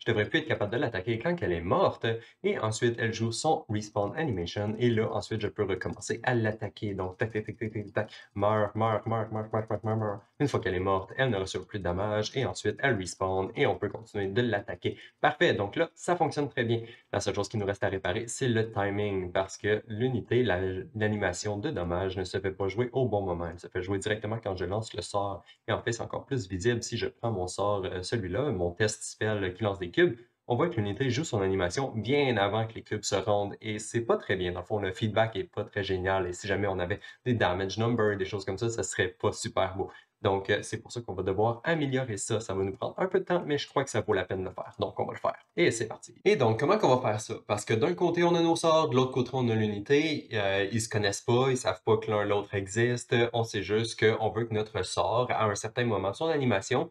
devrais plus être capable de l'attaquer quand elle est morte. Et ensuite, elle joue son respawn animation. Et là, ensuite, je peux recommencer à l'attaquer. Donc, tac, tac, tac, tac, tac, tac, meurt, meurt, meurt, meurt, meurt, meurt, meurt, meurt. Une fois qu'elle est morte, elle ne reçoit plus de dommages. Et ensuite, elle respawn et on peut continuer de l'attaquer. Parfait, donc là, ça fonctionne très bien. La seule chose qui nous reste à réparer, c'est le timing parce que l'unité, l'animation de dommages ne se fait pas jouer au bon moment. Elle se fait jouer directement quand je lance le sort. Et en fait, c'est encore plus visible si je prends mon sort, celui-là, mon test spell qui lance des cubes. On voit que l'unité joue son animation bien avant que les cubes se rendent et c'est pas très bien. Dans le fond, le feedback est pas très génial et si jamais on avait des damage numbers, des choses comme ça serait pas super beau. Donc, c'est pour ça qu'on va devoir améliorer ça. Ça va nous prendre un peu de temps, mais je crois que ça vaut la peine de le faire. Donc, on va le faire. Et c'est parti. Et donc, comment qu'on va faire ça? Parce que d'un côté, on a nos sorts, de l'autre côté, on a l'unité. Ils se connaissent pas, ils savent pas que l'un l'autre existe. On sait juste qu'on veut que notre sort, à un certain moment de son animation,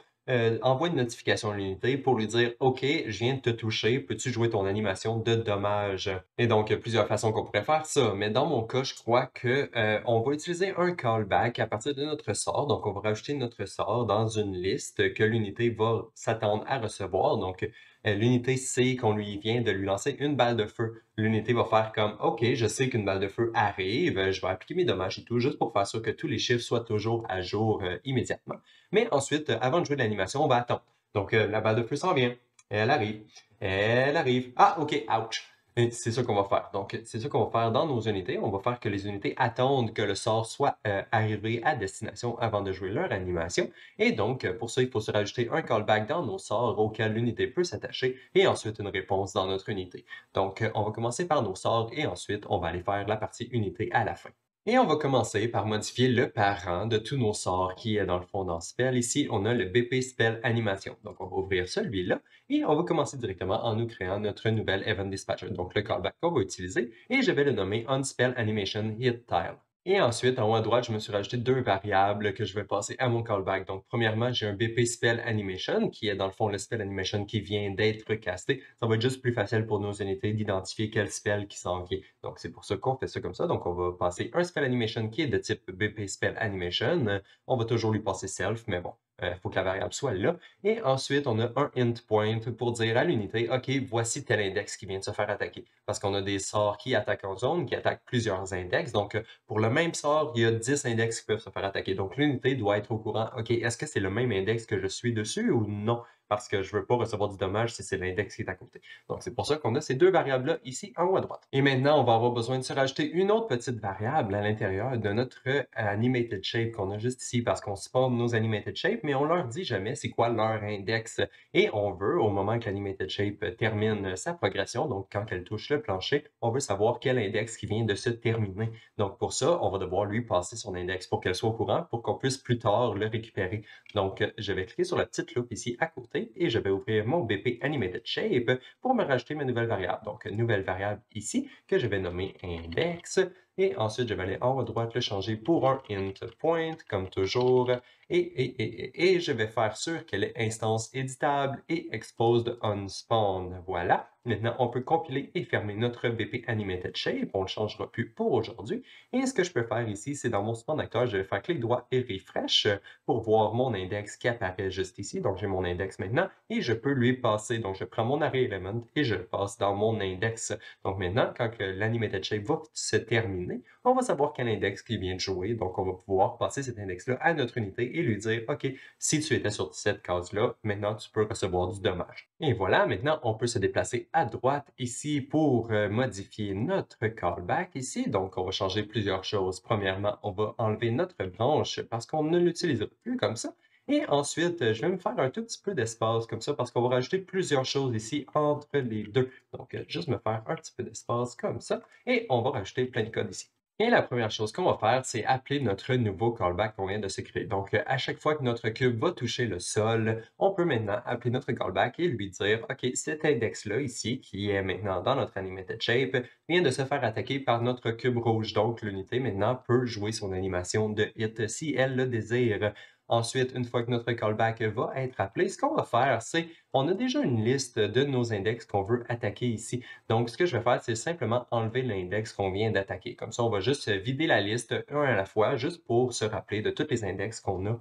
envoie une notification à l'unité pour lui dire OK, je viens de te toucher, peux-tu jouer ton animation de dommage? Et donc, il y a plusieurs façons qu'on pourrait faire ça, mais dans mon cas, je crois que on va utiliser un callback à partir de notre sort. Donc, on va rajouter notre sort dans une liste que l'unité va s'attendre à recevoir. Donc, l'unité sait qu'on lui vient de lui lancer une balle de feu. L'unité va faire comme OK, je sais qu'une balle de feu arrive, je vais appliquer mes dommages et tout, juste pour faire sûr que tous les chiffres soient toujours à jour immédiatement. Mais ensuite, avant de jouer de l'animation, on va attendre. Donc, la balle de feu s'en vient. Elle arrive. Elle arrive. Ah, OK, ouch. Et c'est ça qu'on va faire. Donc, c'est ça qu'on va faire dans nos unités. On va faire que les unités attendent que le sort soit arrivé à destination avant de jouer leur animation. Et donc, pour ça, il faut se rajouter un callback dans nos sorts auquel l'unité peut s'attacher et ensuite une réponse dans notre unité. Donc, on va commencer par nos sorts et ensuite, on va aller faire la partie unité à la fin. Et on va commencer par modifier le parent de tous nos sorts qui est dans le fond dans Spell. Ici, on a le BP Spell Animation. Donc, on va ouvrir celui-là et on va commencer directement en nous créant notre nouvel Event Dispatcher, donc le callback qu'on va utiliser. Et je vais le nommer OnSpell Animation Hit Tile. Et ensuite, en haut à droite, je me suis rajouté deux variables que je vais passer à mon callback. Donc, premièrement, j'ai un BP Spell Animation, qui est dans le fond le spell animation qui vient d'être casté. Ça va être juste plus facile pour nos unités d'identifier quel spell qui s'en vient. Donc, c'est pour ça qu'on fait ça comme ça. Donc, on va passer un spell animation qui est de type BP Spell Animation. On va toujours lui passer self, mais bon, il faut que la variable soit là. Et ensuite, on a un int point pour dire à l'unité, OK, voici tel index qui vient de se faire attaquer. Parce qu'on a des sorts qui attaquent en zone, qui attaquent plusieurs index. Donc, pour le même sort, il y a 10 index qui peuvent se faire attaquer. Donc, l'unité doit être au courant, OK, est-ce que c'est le même index que je suis dessus ou non? Parce que je ne veux pas recevoir du dommage si c'est l'index qui est à côté. Donc, c'est pour ça qu'on a ces deux variables-là ici en haut à droite. Et maintenant, on va avoir besoin de se rajouter une autre petite variable à l'intérieur de notre animated shape qu'on a juste ici parce qu'on spawn nos animated shapes, mais on leur dit jamais c'est quoi leur index. Et on veut, au moment que l'animated shape termine sa progression, donc quand elle touche le plancher, on veut savoir quel index qui vient de se terminer. Donc, pour ça, on va devoir lui passer son index pour qu'elle soit au courant, pour qu'on puisse plus tard le récupérer. Donc, je vais cliquer sur la petite loupe ici à côté et je vais ouvrir mon BP Animated Shape pour me rajouter ma nouvelle variable. Donc, nouvelle variable ici que je vais nommer index. Et ensuite, je vais aller en haut à droite le changer pour un int point, comme toujours. Et je vais faire sûr qu'elle est instance éditable et exposed on spawn. Voilà. Maintenant, on peut compiler et fermer notre BP Animated Shape. On ne le changera plus pour aujourd'hui. Et ce que je peux faire ici, c'est dans mon spawn acteur, je vais faire clic droit et refresh pour voir mon index qui apparaît juste ici. Donc, j'ai mon index maintenant et je peux lui passer. Donc, je prends mon array element et je le passe dans mon index. Donc, maintenant, quand l'animated shape va se terminer, on va savoir quel index qui vient de jouer. Donc, on va pouvoir passer cet index-là à notre unité et lui dire, OK, si tu étais sur cette case-là, maintenant, tu peux recevoir du dommage. Et voilà, maintenant, on peut se déplacer à droite ici pour modifier notre callback ici. Donc, on va changer plusieurs choses. Premièrement, on va enlever notre branche parce qu'on ne l'utilisera plus comme ça. Et ensuite, je vais me faire un tout petit peu d'espace comme ça parce qu'on va rajouter plusieurs choses ici entre les deux. Donc, juste me faire un petit peu d'espace comme ça et on va rajouter plein de code ici. Et la première chose qu'on va faire, c'est appeler notre nouveau callback qu'on vient de se créer. Donc, à chaque fois que notre cube va toucher le sol, on peut maintenant appeler notre callback et lui dire, OK, cet index-là ici, qui est maintenant dans notre animated shape, vient de se faire attaquer par notre cube rouge. Donc, l'unité maintenant peut jouer son animation de hit si elle le désire. Ensuite, une fois que notre callback va être appelé, ce qu'on va faire, c'est on a déjà une liste de nos index qu'on veut attaquer ici. Donc, ce que je vais faire, c'est simplement enlever l'index qu'on vient d'attaquer. Comme ça, on va juste vider la liste un à la fois, juste pour se rappeler de tous les index qu'on a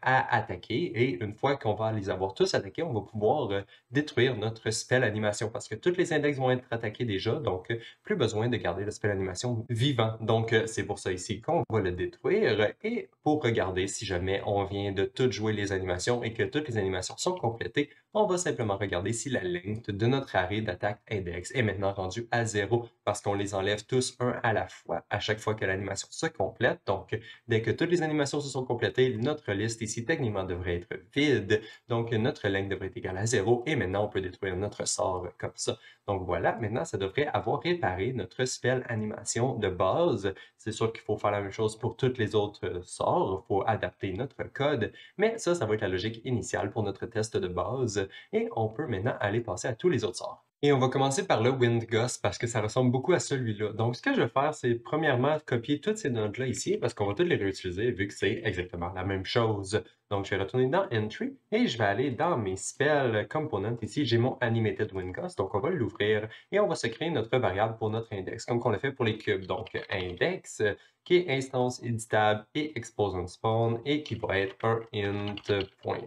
à attaquer. Et une fois qu'on va les avoir tous attaqués, on va pouvoir détruire notre spell animation parce que tous les index vont être attaqués déjà. Donc, plus besoin de garder le spell animation vivant. Donc, c'est pour ça ici qu'on va le détruire. Et pour regarder si jamais on vient de tout jouer les animations et que toutes les animations sont complétées, on va simplement regarder si la length de notre array d'attaque index est maintenant rendue à 0 parce qu'on les enlève tous un à la fois à chaque fois que l'animation se complète. Donc, dès que toutes les animations se sont complétées, notre liste ici techniquement devrait être vide. Donc, notre length devrait être égale à 0 et maintenant on peut détruire notre sort comme ça. Donc voilà, maintenant ça devrait avoir réparé notre spell animation de base. C'est sûr qu'il faut faire la même chose pour tous les autres sorts. Il faut adapter notre code, mais ça va être la logique initiale pour notre test de base. Et on peut maintenant aller passer à tous les autres sorts. Et on va commencer par le Wind Gust parce que ça ressemble beaucoup à celui-là. Donc, ce que je vais faire, c'est premièrement copier toutes ces notes-là ici parce qu'on va toutes les réutiliser vu que c'est exactement la même chose. Donc, je vais retourner dans Entry et je vais aller dans mes Spell Components. Ici, j'ai mon Animated Wind Gust. Donc, on va l'ouvrir et on va se créer notre variable pour notre index, comme on l'a fait pour les cubes. Donc, index qui est instance éditable et expose on spawn et qui va être un int point.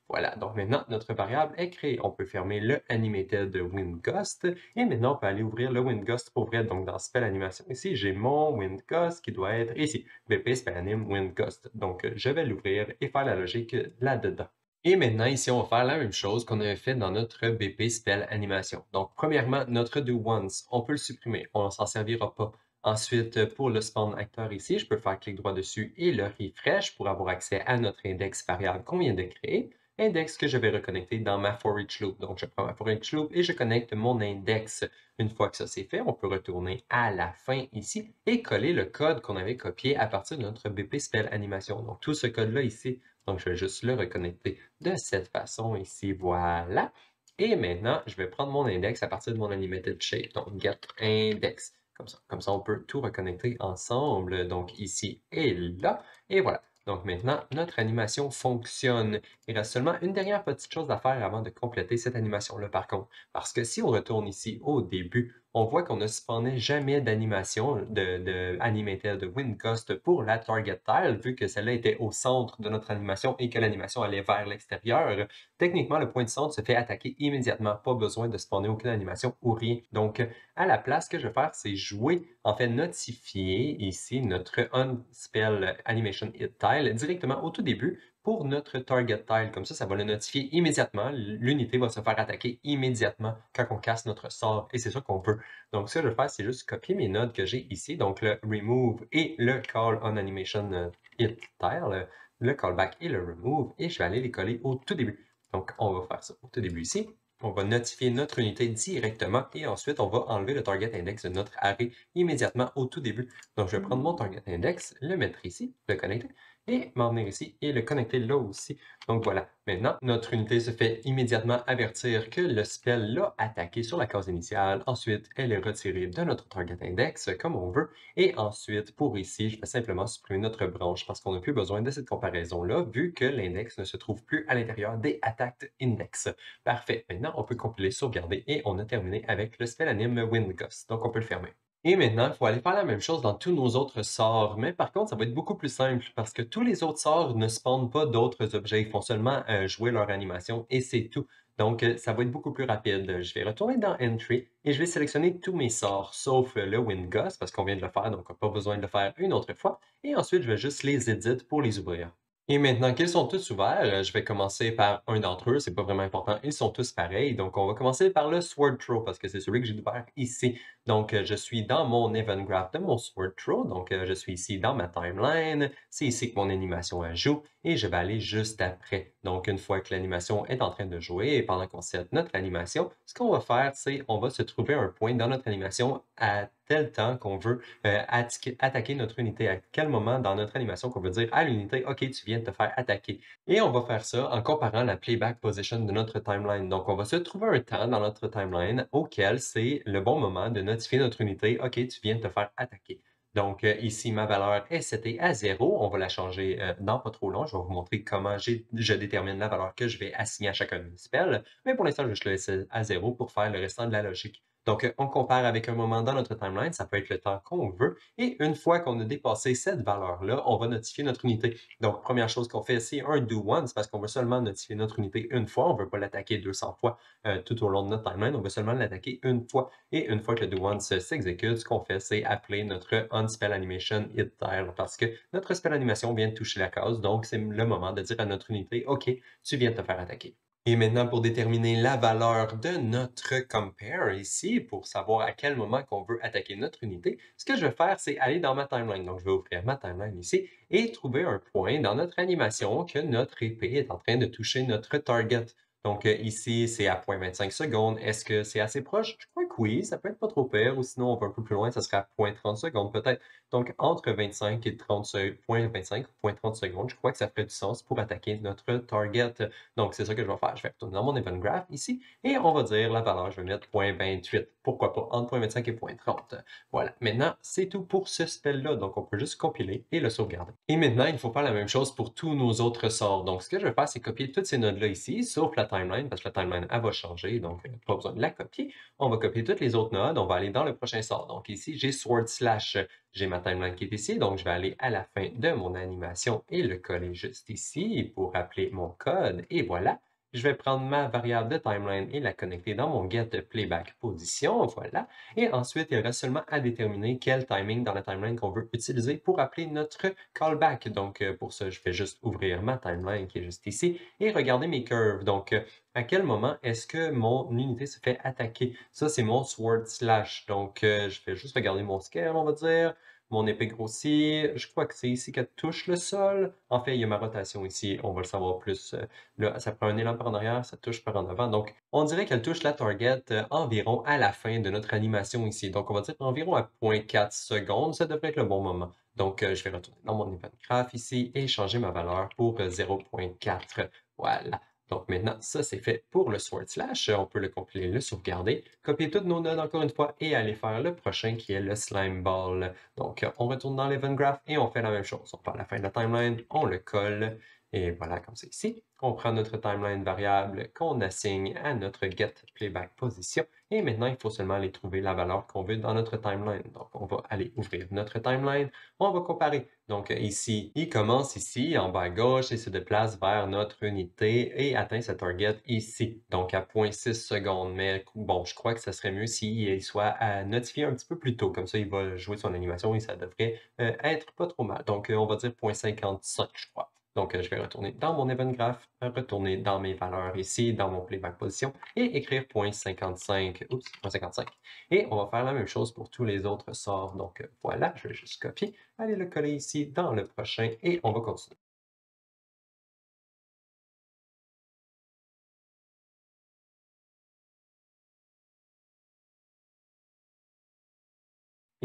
Voilà, donc maintenant, notre variable est créée. On peut fermer le Animated WindGust et maintenant, on peut aller ouvrir le WindGust pour vrai. Donc, dans Spell Animation, ici, j'ai mon WindGust qui doit être ici, BP Spell Anim WindGust. Donc, je vais l'ouvrir et faire la logique là-dedans. Et maintenant, ici, on va faire la même chose qu'on avait fait dans notre BP Spell Animation. Donc, premièrement, notre Do Once, on peut le supprimer. On ne s'en servira pas. Ensuite, pour le spawn acteur ici, je peux faire clic droit dessus et le refresh pour avoir accès à notre index variable qu'on vient de créer. Index que je vais reconnecter dans ma for each loop. Donc, je prends ma for each loop et je connecte mon index. Une fois que ça c'est fait, on peut retourner à la fin ici et coller le code qu'on avait copié à partir de notre BP Spell Animation. Donc, tout ce code-là ici. Donc, je vais juste le reconnecter de cette façon ici. Voilà. Et maintenant, je vais prendre mon index à partir de mon animated shape. Donc, get index. comme ça. Comme ça, on peut tout reconnecter ensemble, donc ici et là, et voilà. Donc maintenant, notre animation fonctionne. Il reste seulement une dernière petite chose à faire avant de compléter cette animation-là, par contre. Parce que si on retourne ici au début, on voit qu'on ne spawnait jamais d'animation de Animated WindGust pour la Target Tile, vu que celle-là était au centre de notre animation et que l'animation allait vers l'extérieur. Techniquement, le point de centre se fait attaquer immédiatement, pas besoin de spawner aucune animation ou rien. Donc, à la place, ce que je vais faire, c'est jouer, en fait, notifier ici notre Unspell Animation Hit Tile directement au tout début pour notre target tile. Comme ça va le notifier immédiatement. L'unité va se faire attaquer immédiatement quand on casse notre sort. Et c'est ça qu'on veut. Donc, ce que je vais faire, c'est juste copier mes nodes que j'ai ici. Donc, le remove et le call on animation hit tile, le callback et le remove. Et je vais aller les coller au tout début. Donc, on va faire ça au tout début ici. On va notifier notre unité directement et ensuite, on va enlever le target index de notre array immédiatement au tout début. Donc, je vais prendre mon target index, le mettre ici, le connecter et m'en venir ici et le connecter là aussi. Donc voilà, maintenant, notre unité se fait immédiatement avertir que le spell l'a attaqué sur la case initiale. Ensuite, elle est retirée de notre target index comme on veut. Et ensuite, pour ici, je vais simplement supprimer notre branche parce qu'on n'a plus besoin de cette comparaison-là vu que l'index ne se trouve plus à l'intérieur des attacked index. Parfait. Maintenant, on peut compiler, sauvegarder et on a terminé avec le spell anime Windgust. Donc, on peut le fermer. Et maintenant, il faut aller faire la même chose dans tous nos autres sorts, mais par contre, ça va être beaucoup plus simple parce que tous les autres sorts ne spawnent pas d'autres objets, ils font seulement jouer leur animation et c'est tout. Donc, ça va être beaucoup plus rapide. Je vais retourner dans Entry et je vais sélectionner tous mes sorts, sauf le Windgust parce qu'on vient de le faire, donc on n'a pas besoin de le faire une autre fois. Et ensuite, je vais juste les edit pour les ouvrir. Et maintenant qu'ils sont tous ouverts, je vais commencer par un d'entre eux, c'est pas vraiment important, ils sont tous pareils. Donc, on va commencer par le Sword Throw parce que c'est celui que j'ai ouvert ici. Donc, je suis dans mon event graph de mon Sword Throw. Donc, je suis ici dans ma timeline. C'est ici que mon animation elle joue et je vais aller juste après. Donc, une fois que l'animation est en train de jouer et pendant qu'on set notre animation, ce qu'on va faire, c'est on va se trouver un point dans notre animation à tel temps qu'on veut attaquer notre unité, à quel moment dans notre animation qu'on veut dire à l'unité, OK, tu viens de te faire attaquer. Et on va faire ça en comparant la playback position de notre timeline. Donc, on va se trouver un temps dans notre timeline auquel c'est le bon moment de notifier notre unité, OK, tu viens de te faire attaquer. Donc, ici, ma valeur est setée à 0. On va la changer dans pas trop long. Je vais vous montrer comment je détermine la valeur que je vais assigner à chacun de mes spells. Mais pour l'instant, je vais le laisser à 0 pour faire le restant de la logique. Donc, on compare avec un moment dans notre timeline, ça peut être le temps qu'on veut. Et une fois qu'on a dépassé cette valeur-là, on va notifier notre unité. Donc, première chose qu'on fait, c'est un do once parce qu'on veut seulement notifier notre unité une fois. On ne veut pas l'attaquer 200 fois tout au long de notre timeline. On veut seulement l'attaquer une fois. Et une fois que le do once s'exécute, ce qu'on fait, c'est appeler notre unspell animation hit tile parce que notre spell animation vient de toucher la case. Donc, c'est le moment de dire à notre unité, OK, tu viens de te faire attaquer. Et maintenant, pour déterminer la valeur de notre compare ici, pour savoir à quel moment qu'on veut attaquer notre unité, ce que je vais faire, c'est aller dans ma timeline. Donc, je vais ouvrir ma timeline ici et trouver un point dans notre animation que notre épée est en train de toucher notre target. Donc, ici, c'est à 0.25 secondes. Est-ce que c'est assez proche? Je crois que oui, ça peut être pas trop pire, ou sinon, on va un peu plus loin, ça serait à 0.30 secondes peut-être. Donc, entre 25 et 30 0.25 ou 0.30 secondes, je crois que ça ferait du sens pour attaquer notre target. Donc, c'est ça que je vais faire. Je vais retourner dans mon event graph ici et on va dire la valeur, je vais mettre 0.28. Pourquoi pas? Entre 0.25 et 0.30. Voilà. Maintenant, c'est tout pour ce spell-là. Donc, on peut juste compiler et le sauvegarder. Et maintenant, il faut faire la même chose pour tous nos autres sorts. Donc, ce que je vais faire, c'est copier toutes ces nodes-là ici, sauf la timeline, parce que la timeline, elle va changer. Donc, pas besoin de la copier. On va copier toutes les autres nodes. On va aller dans le prochain sort. Donc, ici, j'ai Sword Slash. J'ai ma timeline qui est ici, donc je vais aller à la fin de mon animation et le coller juste ici pour appeler mon code. Et voilà, je vais prendre ma variable de timeline et la connecter dans mon get playback position, voilà. Et ensuite, il reste seulement à déterminer quel timing dans la timeline qu'on veut utiliser pour appeler notre callback. Donc, pour ça, je vais juste ouvrir ma timeline qui est juste ici et regarder mes curves. Donc, à quel moment est-ce que mon unité se fait attaquer? Ça, c'est mon sword slash. Donc, je vais juste regarder mon scale, on va dire. Mon épée grossit. Je crois que c'est ici qu'elle touche le sol. En fait, il y a ma rotation ici. On va le savoir plus. Là, ça prend un élan par en arrière, ça touche par en avant. Donc, on dirait qu'elle touche la target environ à la fin de notre animation ici. Donc, on va dire environ à 0.4 secondes. Ça devrait être le bon moment. Donc, je vais retourner dans mon event graph ici et changer ma valeur pour 0.4. Voilà. Donc maintenant, ça c'est fait pour le sword slash. On peut le compiler, le sauvegarder, copier toutes nos notes encore une fois et aller faire le prochain qui est le slime ball. Donc on retourne dans l'event graph et on fait la même chose. On part à la fin de la timeline, on le colle et voilà comme c'est ici. On prend notre timeline variable qu'on assigne à notre get playback position et maintenant il faut seulement aller trouver la valeur qu'on veut dans notre timeline. Donc on va aller ouvrir notre timeline, on va comparer. Donc ici, il commence ici en bas à gauche et se déplace vers notre unité et atteint sa target ici, donc à 0,6 secondes. Mais bon, je crois que ça serait mieux s'il soit notifié un petit peu plus tôt, comme ça il va jouer son animation et ça devrait être pas trop mal. Donc on va dire 0,55, je crois. Donc, je vais retourner dans mon event graph, retourner dans mes valeurs ici, dans mon playback position et écrire 0,55, oups, 0,55. Et on va faire la même chose pour tous les autres sorts. Donc, voilà, je vais juste copier, aller le coller ici dans le prochain et on va continuer.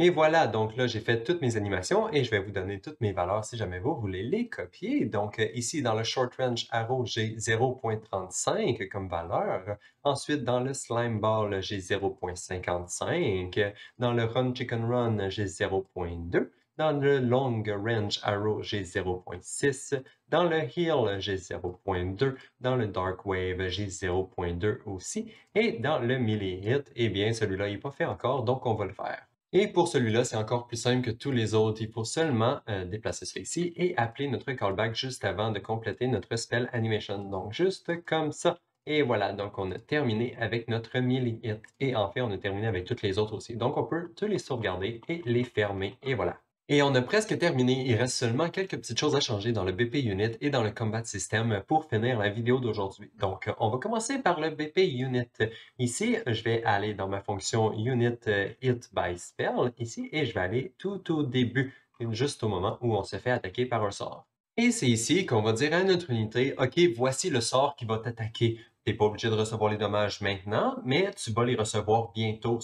Et voilà, donc là, j'ai fait toutes mes animations et je vais vous donner toutes mes valeurs si jamais vous voulez les copier. Donc, ici, dans le short range arrow, j'ai 0,35 comme valeur. Ensuite, dans le slime ball, j'ai 0,55. Dans le run chicken run, j'ai 0,2. Dans le long range arrow, j'ai 0,6. Dans le heal, j'ai 0,2. Dans le dark wave, j'ai 0,2 aussi. Et dans le melee hit, eh bien, celui-là, il n'est pas fait encore, donc on va le faire. Et pour celui-là, c'est encore plus simple que tous les autres. Il faut seulement déplacer celui-ci et appeler notre callback juste avant de compléter notre spell animation. Donc, juste comme ça. Et voilà, donc on a terminé avec notre melee hit. Et en fait, on a terminé avec toutes les autres aussi. Donc, on peut tous les sauvegarder et les fermer. Et voilà. Et on a presque terminé. Il reste seulement quelques petites choses à changer dans le BP Unit et dans le Combat System pour finir la vidéo d'aujourd'hui. Donc, on va commencer par le BP Unit. Ici, je vais aller dans ma fonction Unit Hit by Spell ici et je vais aller tout au début, juste au moment où on se fait attaquer par un sort. Et c'est ici qu'on va dire à notre unité, OK, voici le sort qui va t'attaquer. Tu n'es pas obligé de recevoir les dommages maintenant, mais tu vas les recevoir bientôt.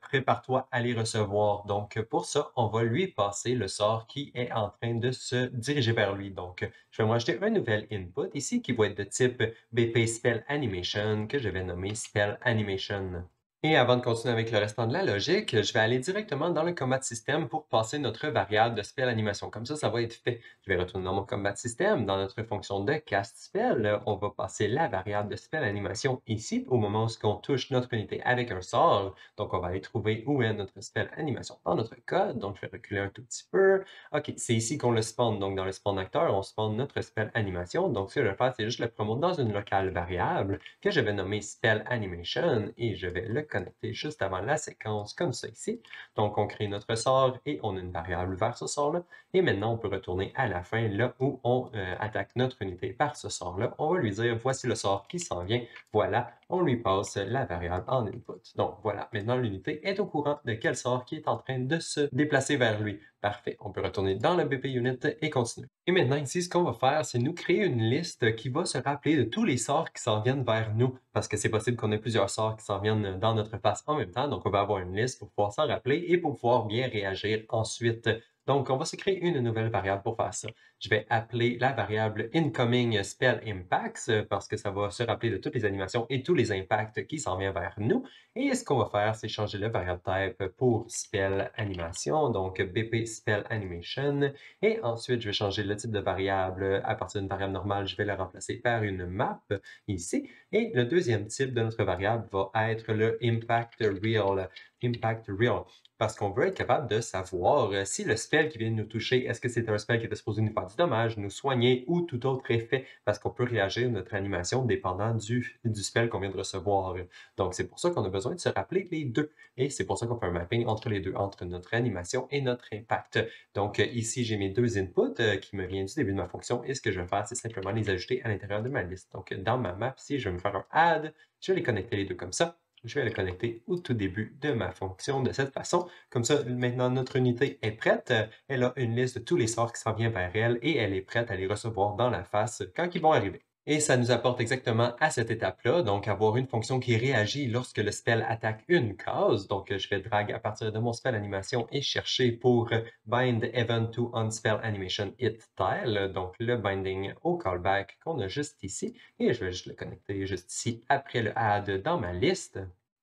Prépare-toi à les recevoir. Donc, pour ça, on va lui passer le sort qui est en train de se diriger vers lui. Donc, je vais m'ajouter un nouvel input ici qui va être de type BP Spell Animation que je vais nommer Spell Animation. Et avant de continuer avec le restant de la logique, je vais aller directement dans le Combat System pour passer notre variable de Spell Animation. Comme ça va être fait. Je vais retourner dans mon Combat System. Dans notre fonction de Cast Spell, on va passer la variable de Spell Animation ici au moment où on touche notre unité avec un sort. Donc, on va aller trouver où est notre Spell Animation dans notre code. Donc, je vais reculer un tout petit peu. OK, c'est ici qu'on le spawn. Donc, dans le spawn acteur, on spawn notre Spell Animation. Donc, ce que je vais faire, c'est juste le promouvoir dans une locale variable que je vais nommer Spell Animation et je vais le connecter juste avant la séquence comme ça ici. Donc, on crée notre sort et on a une variable vers ce sort-là. Et maintenant, on peut retourner à la fin, là où on attaque notre unité par ce sort-là. On va lui dire, voici le sort qui s'en vient. Voilà, on lui passe la variable en input. Donc, voilà, maintenant l'unité est au courant de quel sort qui est en train de se déplacer vers lui. Parfait, on peut retourner dans le BP Unit et continuer. Et maintenant, ici, ce qu'on va faire, c'est nous créer une liste qui va se rappeler de tous les sorts qui s'en viennent vers nous, parce que c'est possible qu'on ait plusieurs sorts qui s'en viennent dans notre face en même temps. Donc, on va avoir une liste pour pouvoir s'en rappeler et pour pouvoir bien réagir ensuite. Donc, on va se créer une nouvelle variable pour faire ça. Je vais appeler la variable incoming spell impacts parce que ça va se rappeler de toutes les animations et tous les impacts qui s'en viennent vers nous. Et ce qu'on va faire, c'est changer le variable type pour spell animation, donc BP spell animation. Et ensuite, je vais changer le type de variable. À partir d'une variable normale, je vais la remplacer par une map ici. Et le deuxième type de notre variable va être le impact real. Impact real. Parce qu'on veut être capable de savoir si le spell qui vient de nous toucher, est-ce que c'est un spell qui est supposé nous faire du dommage, nous soigner ou tout autre effet, parce qu'on peut réagir notre animation dépendant du spell qu'on vient de recevoir. Donc, c'est pour ça qu'on a besoin de se rappeler les deux. Et c'est pour ça qu'on fait un mapping entre les deux, entre notre animation et notre impact. Donc, ici, j'ai mes deux inputs qui me viennent du début de ma fonction. Et ce que je vais faire, c'est simplement les ajouter à l'intérieur de ma liste. Donc, dans ma map, ici, je vais me faire un add. Je vais les connecter les deux comme ça. Je vais les connecter au tout début de ma fonction de cette façon. Comme ça, maintenant, notre unité est prête. Elle a une liste de tous les sorts qui s'en viennent vers elle et elle est prête à les recevoir dans la face quand ils vont arriver. Et ça nous apporte exactement à cette étape-là, donc avoir une fonction qui réagit lorsque le spell attaque une case. Donc, je vais drag à partir de mon spell animation et chercher pour bind event to unspell animation hit tile, donc le binding au callback qu'on a juste ici. Et je vais juste le connecter juste ici après le add dans ma liste.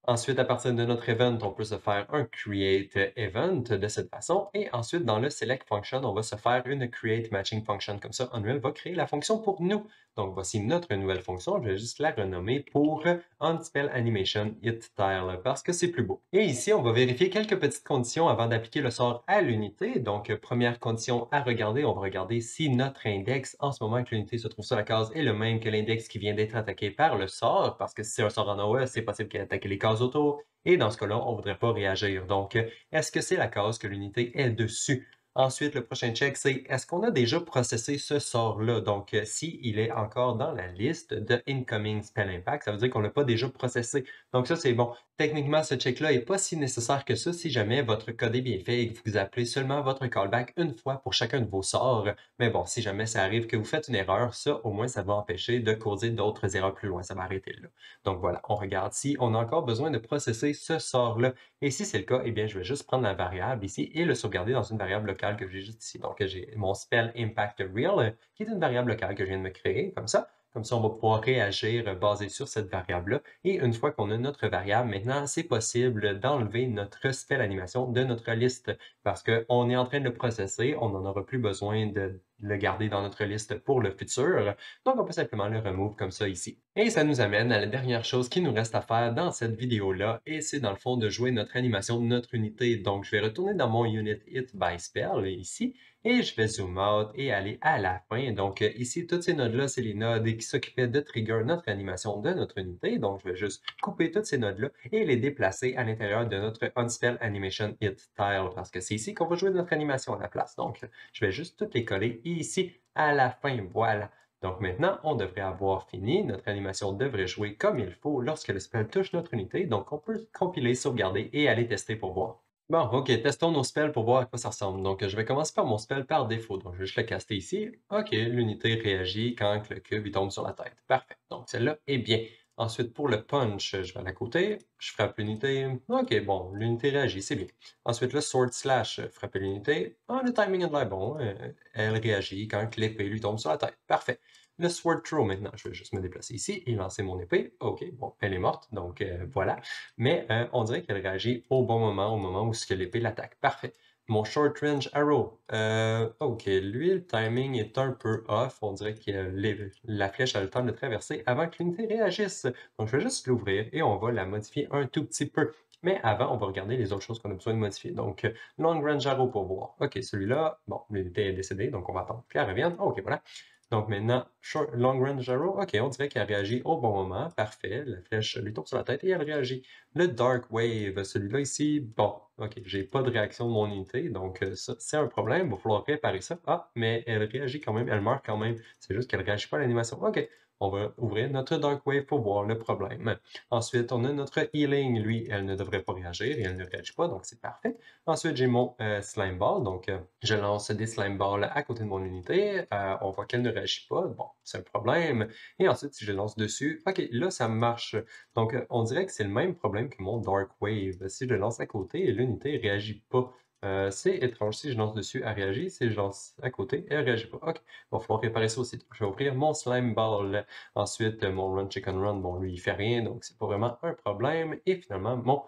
Ensuite, à partir de notre event, on peut se faire un create event de cette façon. Et ensuite, dans le select function, on va se faire une create matching function. Comme ça, Unreal va créer la fonction pour nous. Donc, voici notre nouvelle fonction. Je vais juste la renommer pour unspell animation hit tile parce que c'est plus beau. Et ici, on va vérifier quelques petites conditions avant d'appliquer le sort à l'unité. Donc, première condition à regarder, on va regarder si notre index en ce moment que l'unité se trouve sur la case est le même que l'index qui vient d'être attaqué par le sort, parce que si c'est un sort en AOE, c'est possible qu'elle attaque les cases autour. Et dans ce cas-là, on ne voudrait pas réagir. Donc, est-ce que c'est la case que l'unité est dessus? Ensuite, le prochain check, c'est est-ce qu'on a déjà processé ce sort-là? Donc, s'il est encore dans la liste de Incoming Spell Impact, ça veut dire qu'on ne l'a pas déjà processé. Donc, ça, c'est bon. Techniquement, ce check-là n'est pas si nécessaire que ça si jamais votre code est bien fait et que vous appelez seulement votre callback une fois pour chacun de vos sorts. Mais bon, si jamais ça arrive que vous faites une erreur, ça, au moins, ça va empêcher de causer d'autres erreurs plus loin. Ça va arrêter là. Donc, voilà, on regarde si on a encore besoin de processer ce sort-là. Et si c'est le cas, eh bien, je vais juste prendre la variable ici et le sauvegarder dans une variable locale que j'ai juste ici. Donc, j'ai mon spell impact real, qui est une variable locale que je viens de me créer, comme ça. Comme ça, on va pouvoir réagir basé sur cette variable-là. Et une fois qu'on a notre variable, maintenant, c'est possible d'enlever notre spell animation de notre liste parce qu'on est en train de le processer. On n'en aura plus besoin de le garder dans notre liste pour le futur. Donc, on peut simplement le remove comme ça ici. Et ça nous amène à la dernière chose qui nous reste à faire dans cette vidéo-là, et c'est dans le fond de jouer notre animation de notre unité. Donc, je vais retourner dans mon Unit Hit by Spell ici, et je vais zoom out et aller à la fin. Donc, ici, toutes ces nodes-là, c'est les nodes qui s'occupaient de trigger notre animation de notre unité. Donc, je vais juste couper toutes ces nodes-là et les déplacer à l'intérieur de notre Unspell Animation Hit Tile, parce que c'est ici qu'on va jouer notre animation à la place. Donc, je vais juste toutes les coller ici à la fin. Voilà. Donc maintenant, on devrait avoir fini. Notre animation devrait jouer comme il faut lorsque le spell touche notre unité. Donc on peut compiler, sauvegarder et aller tester pour voir. Bon, OK, testons nos spells pour voir à quoi ça ressemble. Donc, je vais commencer par mon spell par défaut. Donc, je vais juste le caster ici. OK, l'unité réagit quand le cube il tombe sur la tête. Parfait. Donc, celle-là est bien. Ensuite, pour le punch, je vais à la côté. Je frappe l'unité. OK, bon, l'unité réagit, c'est bien. Ensuite, le sword slash, frapper l'unité. Ah, le timing est de l'air bon. Elle réagit quand l'épée lui tombe sur la tête. Parfait. Le sword throw maintenant, je vais juste me déplacer ici et lancer mon épée. OK, bon, elle est morte, donc voilà. Mais on dirait qu'elle réagit au bon moment, au moment où l'épée l'attaque. Parfait. Mon short range arrow. OK, lui, le timing est un peu off. On dirait que la flèche a le temps de traverser avant que l'unité réagisse. Donc, je vais juste l'ouvrir et on va la modifier un tout petit peu. Mais avant, on va regarder les autres choses qu'on a besoin de modifier. Donc, long range arrow pour voir. OK, celui-là, bon, l'unité est décédée, donc on va attendre qu'elle revienne. OK, voilà. Donc maintenant, long range arrow, OK, on dirait qu'elle réagit au bon moment. Parfait, la flèche lui tombe sur la tête et elle réagit. Le dark wave, celui-là ici, bon, OK, j'ai pas de réaction de mon unité, donc ça, c'est un problème, il va falloir réparer ça. Ah, mais elle réagit quand même, elle meurt quand même, c'est juste qu'elle réagit pas à l'animation. OK, on va ouvrir notre dark wave pour voir le problème. Ensuite, on a notre healing, lui, elle ne devrait pas réagir et elle ne réagit pas, donc c'est parfait. Ensuite, j'ai mon slime ball, donc je lance des slime balls à côté de mon unité, on voit qu'elle ne réagit pas, bon, c'est un problème. Et ensuite, si je lance dessus, OK, là, ça marche. Donc, on dirait que c'est le même problème que mon dark wave. Si je lance à côté, l'unité ne réagit pas. C'est étrange. Si je lance dessus, elle réagit. Si je lance à côté, elle ne réagit pas. OK, il va falloir réparer ça aussi. Donc, je vais ouvrir mon slime ball. Ensuite, mon run chicken run, bon, lui, il fait rien, donc c'est pas vraiment un problème. Et finalement, mon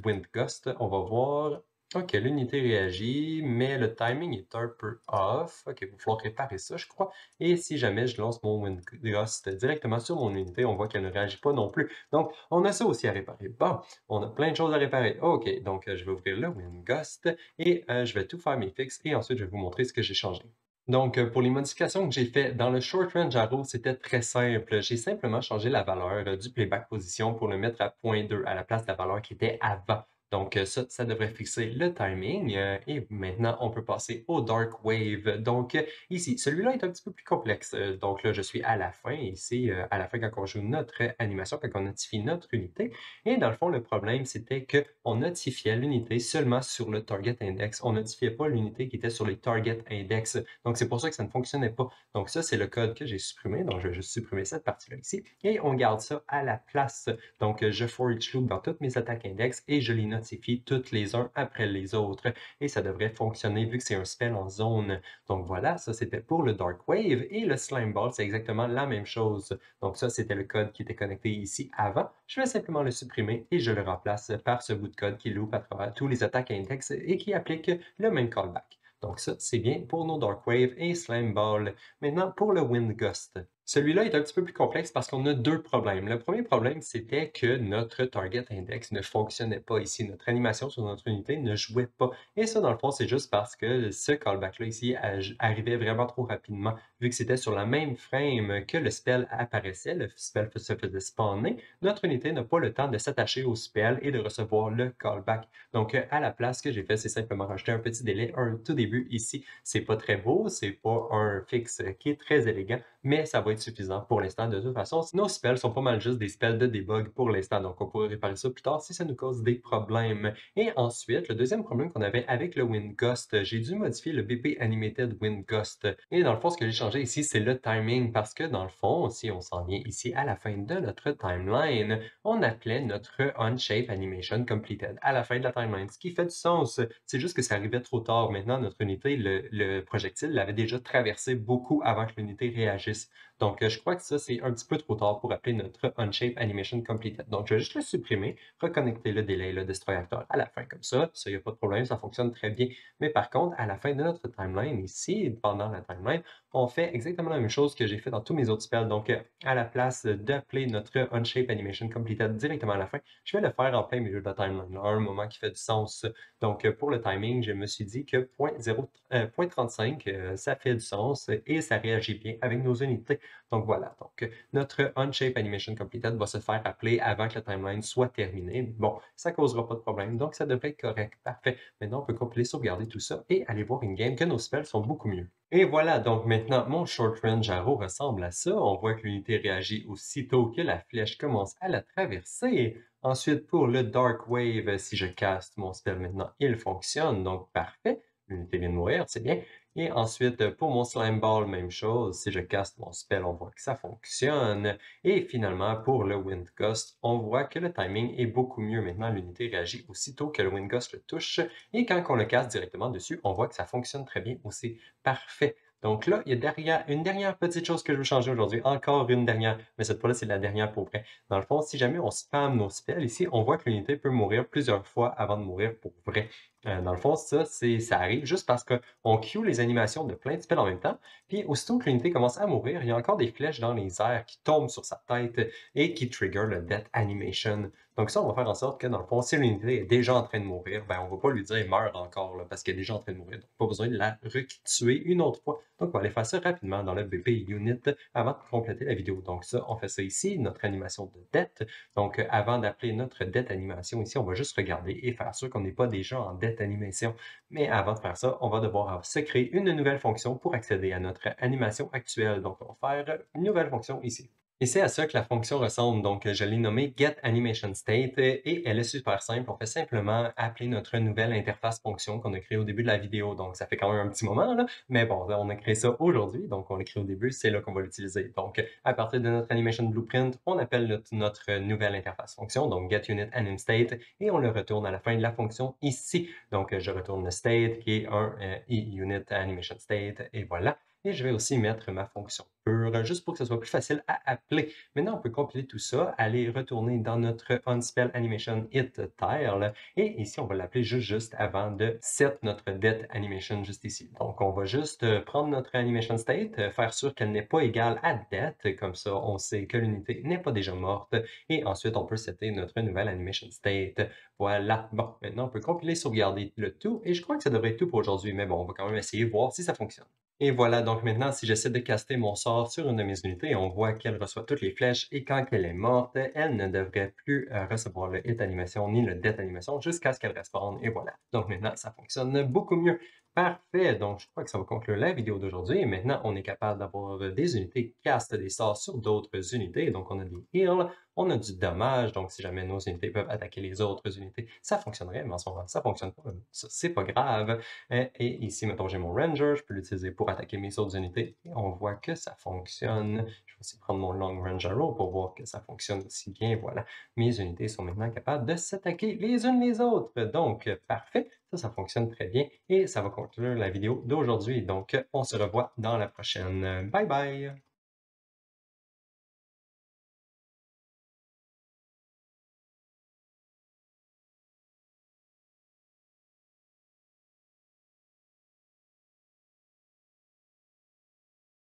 wind gust, on va voir. OK, l'unité réagit, mais le timing est un peu off. OK, il va falloir réparer ça, je crois. Et si jamais je lance mon wind gust directement sur mon unité, on voit qu'elle ne réagit pas non plus. Donc, on a ça aussi à réparer. Bon, on a plein de choses à réparer. OK, donc je vais ouvrir le wind gust et je vais tout faire mes fixes et ensuite je vais vous montrer ce que j'ai changé. Donc, pour les modifications que j'ai faites dans le short range arrow, c'était très simple. J'ai simplement changé la valeur du playback position pour le mettre à 0.2 à la place de la valeur qui était avant. Donc ça devrait fixer le timing et maintenant on peut passer au Dark Wave. Donc ici, celui-là est un petit peu plus complexe. Donc là, je suis à la fin ici, à la fin quand on joue notre animation, quand on notifie notre unité. Et dans le fond, le problème, c'était qu'on notifiait l'unité seulement sur le target index. On notifiait pas l'unité qui était sur les target index. Donc c'est pour ça que ça ne fonctionnait pas. Donc ça, c'est le code que j'ai supprimé. Donc je vais juste supprimer cette partie-là ici. Et on garde ça à la place. Donc je for each loop dans toutes mes attaques index et je les notifie toutes les uns après les autres. Et ça devrait fonctionner vu que c'est un spell en zone. Donc voilà, ça c'était pour le Dark Wave. Et le Slime Ball, c'est exactement la même chose. Donc ça, c'était le code qui était connecté ici avant. Je vais simplement le supprimer et je le remplace par ce bout de code qui loop à travers tous les attaques index et qui applique le même callback. Donc ça, c'est bien pour nos Dark Wave et Slime Ball. Maintenant, pour le Wind Gust. Celui-là est un petit peu plus complexe parce qu'on a deux problèmes. Le premier problème, c'était que notre target index ne fonctionnait pas ici. Notre animation sur notre unité ne jouait pas. Et ça, dans le fond, c'est juste parce que ce callback-là ici arrivait vraiment trop rapidement. Vu que c'était sur la même frame que le spell apparaissait, le spell se faisait spawner, notre unité n'a pas le temps de s'attacher au spell et de recevoir le callback. Donc, à la place, ce que j'ai fait, c'est simplement rajouter un petit délai, un tout début ici. C'est pas très beau, c'est pas un fixe qui est très élégant, mais ça va être suffisant pour l'instant. De toute façon, nos spells sont pas mal juste des spells de debug pour l'instant, donc on pourrait réparer ça plus tard si ça nous cause des problèmes. Et ensuite, le deuxième problème qu'on avait avec le Wind Gust, j'ai dû modifier le BP Animated Wind Gust. Et dans le fond, ce que j'ai changé ici, c'est le timing, parce que dans le fond, si on s'en vient ici à la fin de notre timeline, on appelait notre Unshape Animation Completed à la fin de la timeline, ce qui fait du sens. C'est juste que ça arrivait trop tard. Maintenant, notre unité, le projectile l'avait déjà traversé beaucoup avant que l'unité réagisse. Donc, je crois que ça, c'est un petit peu trop tard pour appeler notre Unshape Animation Completed. Donc, je vais juste le supprimer, reconnecter le delay, le destroy actor à la fin comme ça. Ça, il n'y a pas de problème, ça fonctionne très bien. Mais par contre, à la fin de notre timeline ici, pendant la timeline, on fait exactement la même chose que j'ai fait dans tous mes autres spells. Donc, à la place d'appeler notre Unshape Animation Completed directement à la fin, je vais le faire en plein milieu de la timeline, à un moment qui fait du sens. Donc, pour le timing, je me suis dit que 0.35, ça fait du sens et ça réagit bien avec nos unités. Donc voilà, donc notre Unshape Animation Completed va se faire appeler avant que la timeline soit terminée. Bon, ça ne causera pas de problème, donc ça devrait être correct. Parfait. Maintenant, on peut compiler, sauvegarder tout ça et aller voir in-game que nos spells sont beaucoup mieux. Et voilà, donc maintenant, mon Short Range Arrow ressemble à ça. On voit que l'unité réagit aussitôt que la flèche commence à la traverser. Ensuite, pour le Dark Wave, si je caste mon spell maintenant, il fonctionne, donc parfait. L'unité vient de mourir, c'est bien. Et ensuite, pour mon Slime Ball, même chose. Si je caste mon spell, on voit que ça fonctionne. Et finalement, pour le Wind Gust, on voit que le timing est beaucoup mieux. Maintenant, l'unité réagit aussitôt que le Wind Gust le touche. Et quand on le caste directement dessus, on voit que ça fonctionne très bien aussi. Parfait. Donc là, il y a une dernière petite chose que je veux changer aujourd'hui. Encore une dernière, mais cette fois-là, c'est la dernière pour vrai. Dans le fond, si jamais on spam nos spells ici, on voit que l'unité peut mourir plusieurs fois avant de mourir pour vrai. Dans le fond, ça arrive juste parce qu'on queue les animations de plein de spells en même temps, puis aussitôt que l'unité commence à mourir, il y a encore des flèches dans les airs qui tombent sur sa tête et qui trigger le Death Animation. Donc ça, on va faire en sorte que, dans le fond, si l'unité est déjà en train de mourir, ben on va pas lui dire meurt encore, là, parce qu'elle est déjà en train de mourir. Donc pas besoin de la retuer une autre fois. Donc on va aller faire ça rapidement dans le BP Unit avant de compléter la vidéo. Donc ça, on fait ça ici, notre animation de Death. Donc avant d'appeler notre Death Animation ici, on va juste regarder et faire sûr qu'on n'est pas déjà en Death Animation. Mais avant de faire ça, on va devoir se créer une nouvelle fonction pour accéder à notre animation actuelle. Donc on va faire une nouvelle fonction ici. Et c'est à ça que la fonction ressemble. Donc, je l'ai nommée getAnimationState et elle est super simple. On fait simplement appeler notre nouvelle interface fonction qu'on a créée au début de la vidéo. Donc, ça fait quand même un petit moment, là. Mais bon, on a créé ça aujourd'hui. Donc, on l'a créé au début. C'est là qu'on va l'utiliser. Donc, à partir de notre animation blueprint, on appelle notre nouvelle interface fonction, donc getUnitAnimState, et on le retourne à la fin de la fonction ici. Donc, je retourne le state qui est un unitAnimationState et voilà. Et je vais aussi mettre ma fonction pure, juste pour que ce soit plus facile à appeler. Maintenant, on peut compiler tout ça, aller retourner dans notre onSpell animation it tile, et ici, on va l'appeler juste avant de set notre det animation juste ici. Donc, on va juste prendre notre animation state, faire sûr qu'elle n'est pas égale à det, comme ça, on sait que l'unité n'est pas déjà morte, et ensuite, on peut setter notre nouvelle animation state. Voilà. Bon, maintenant, on peut compiler, sauvegarder le tout, et je crois que ça devrait être tout pour aujourd'hui, mais bon, on va quand même essayer, voir si ça fonctionne. Et voilà, donc maintenant, si j'essaie de caster mon sort sort sur une de mes unités. On voit qu'elle reçoit toutes les flèches et quand elle est morte, elle ne devrait plus recevoir le hit animation ni le death animation jusqu'à ce qu'elle respawn et voilà. Donc maintenant, ça fonctionne beaucoup mieux. Parfait, donc je crois que ça va conclure la vidéo d'aujourd'hui. Et maintenant, on est capable d'avoir des unités qui castent des sorts sur d'autres unités. Donc on a des heals, on a du dommage, donc si jamais nos unités peuvent attaquer les autres unités, ça fonctionnerait, mais en ce moment, ça fonctionne pas. Ça, c'est pas grave. Et ici, mettons, j'ai mon Ranger, je peux l'utiliser pour attaquer mes autres unités. Et on voit que ça fonctionne. Je vais aussi prendre mon Long Range Arrow pour voir que ça fonctionne aussi bien. Voilà, mes unités sont maintenant capables de s'attaquer les unes les autres. Donc, parfait. Ça fonctionne très bien. Et ça va conclure la vidéo d'aujourd'hui. Donc, on se revoit dans la prochaine. Bye bye!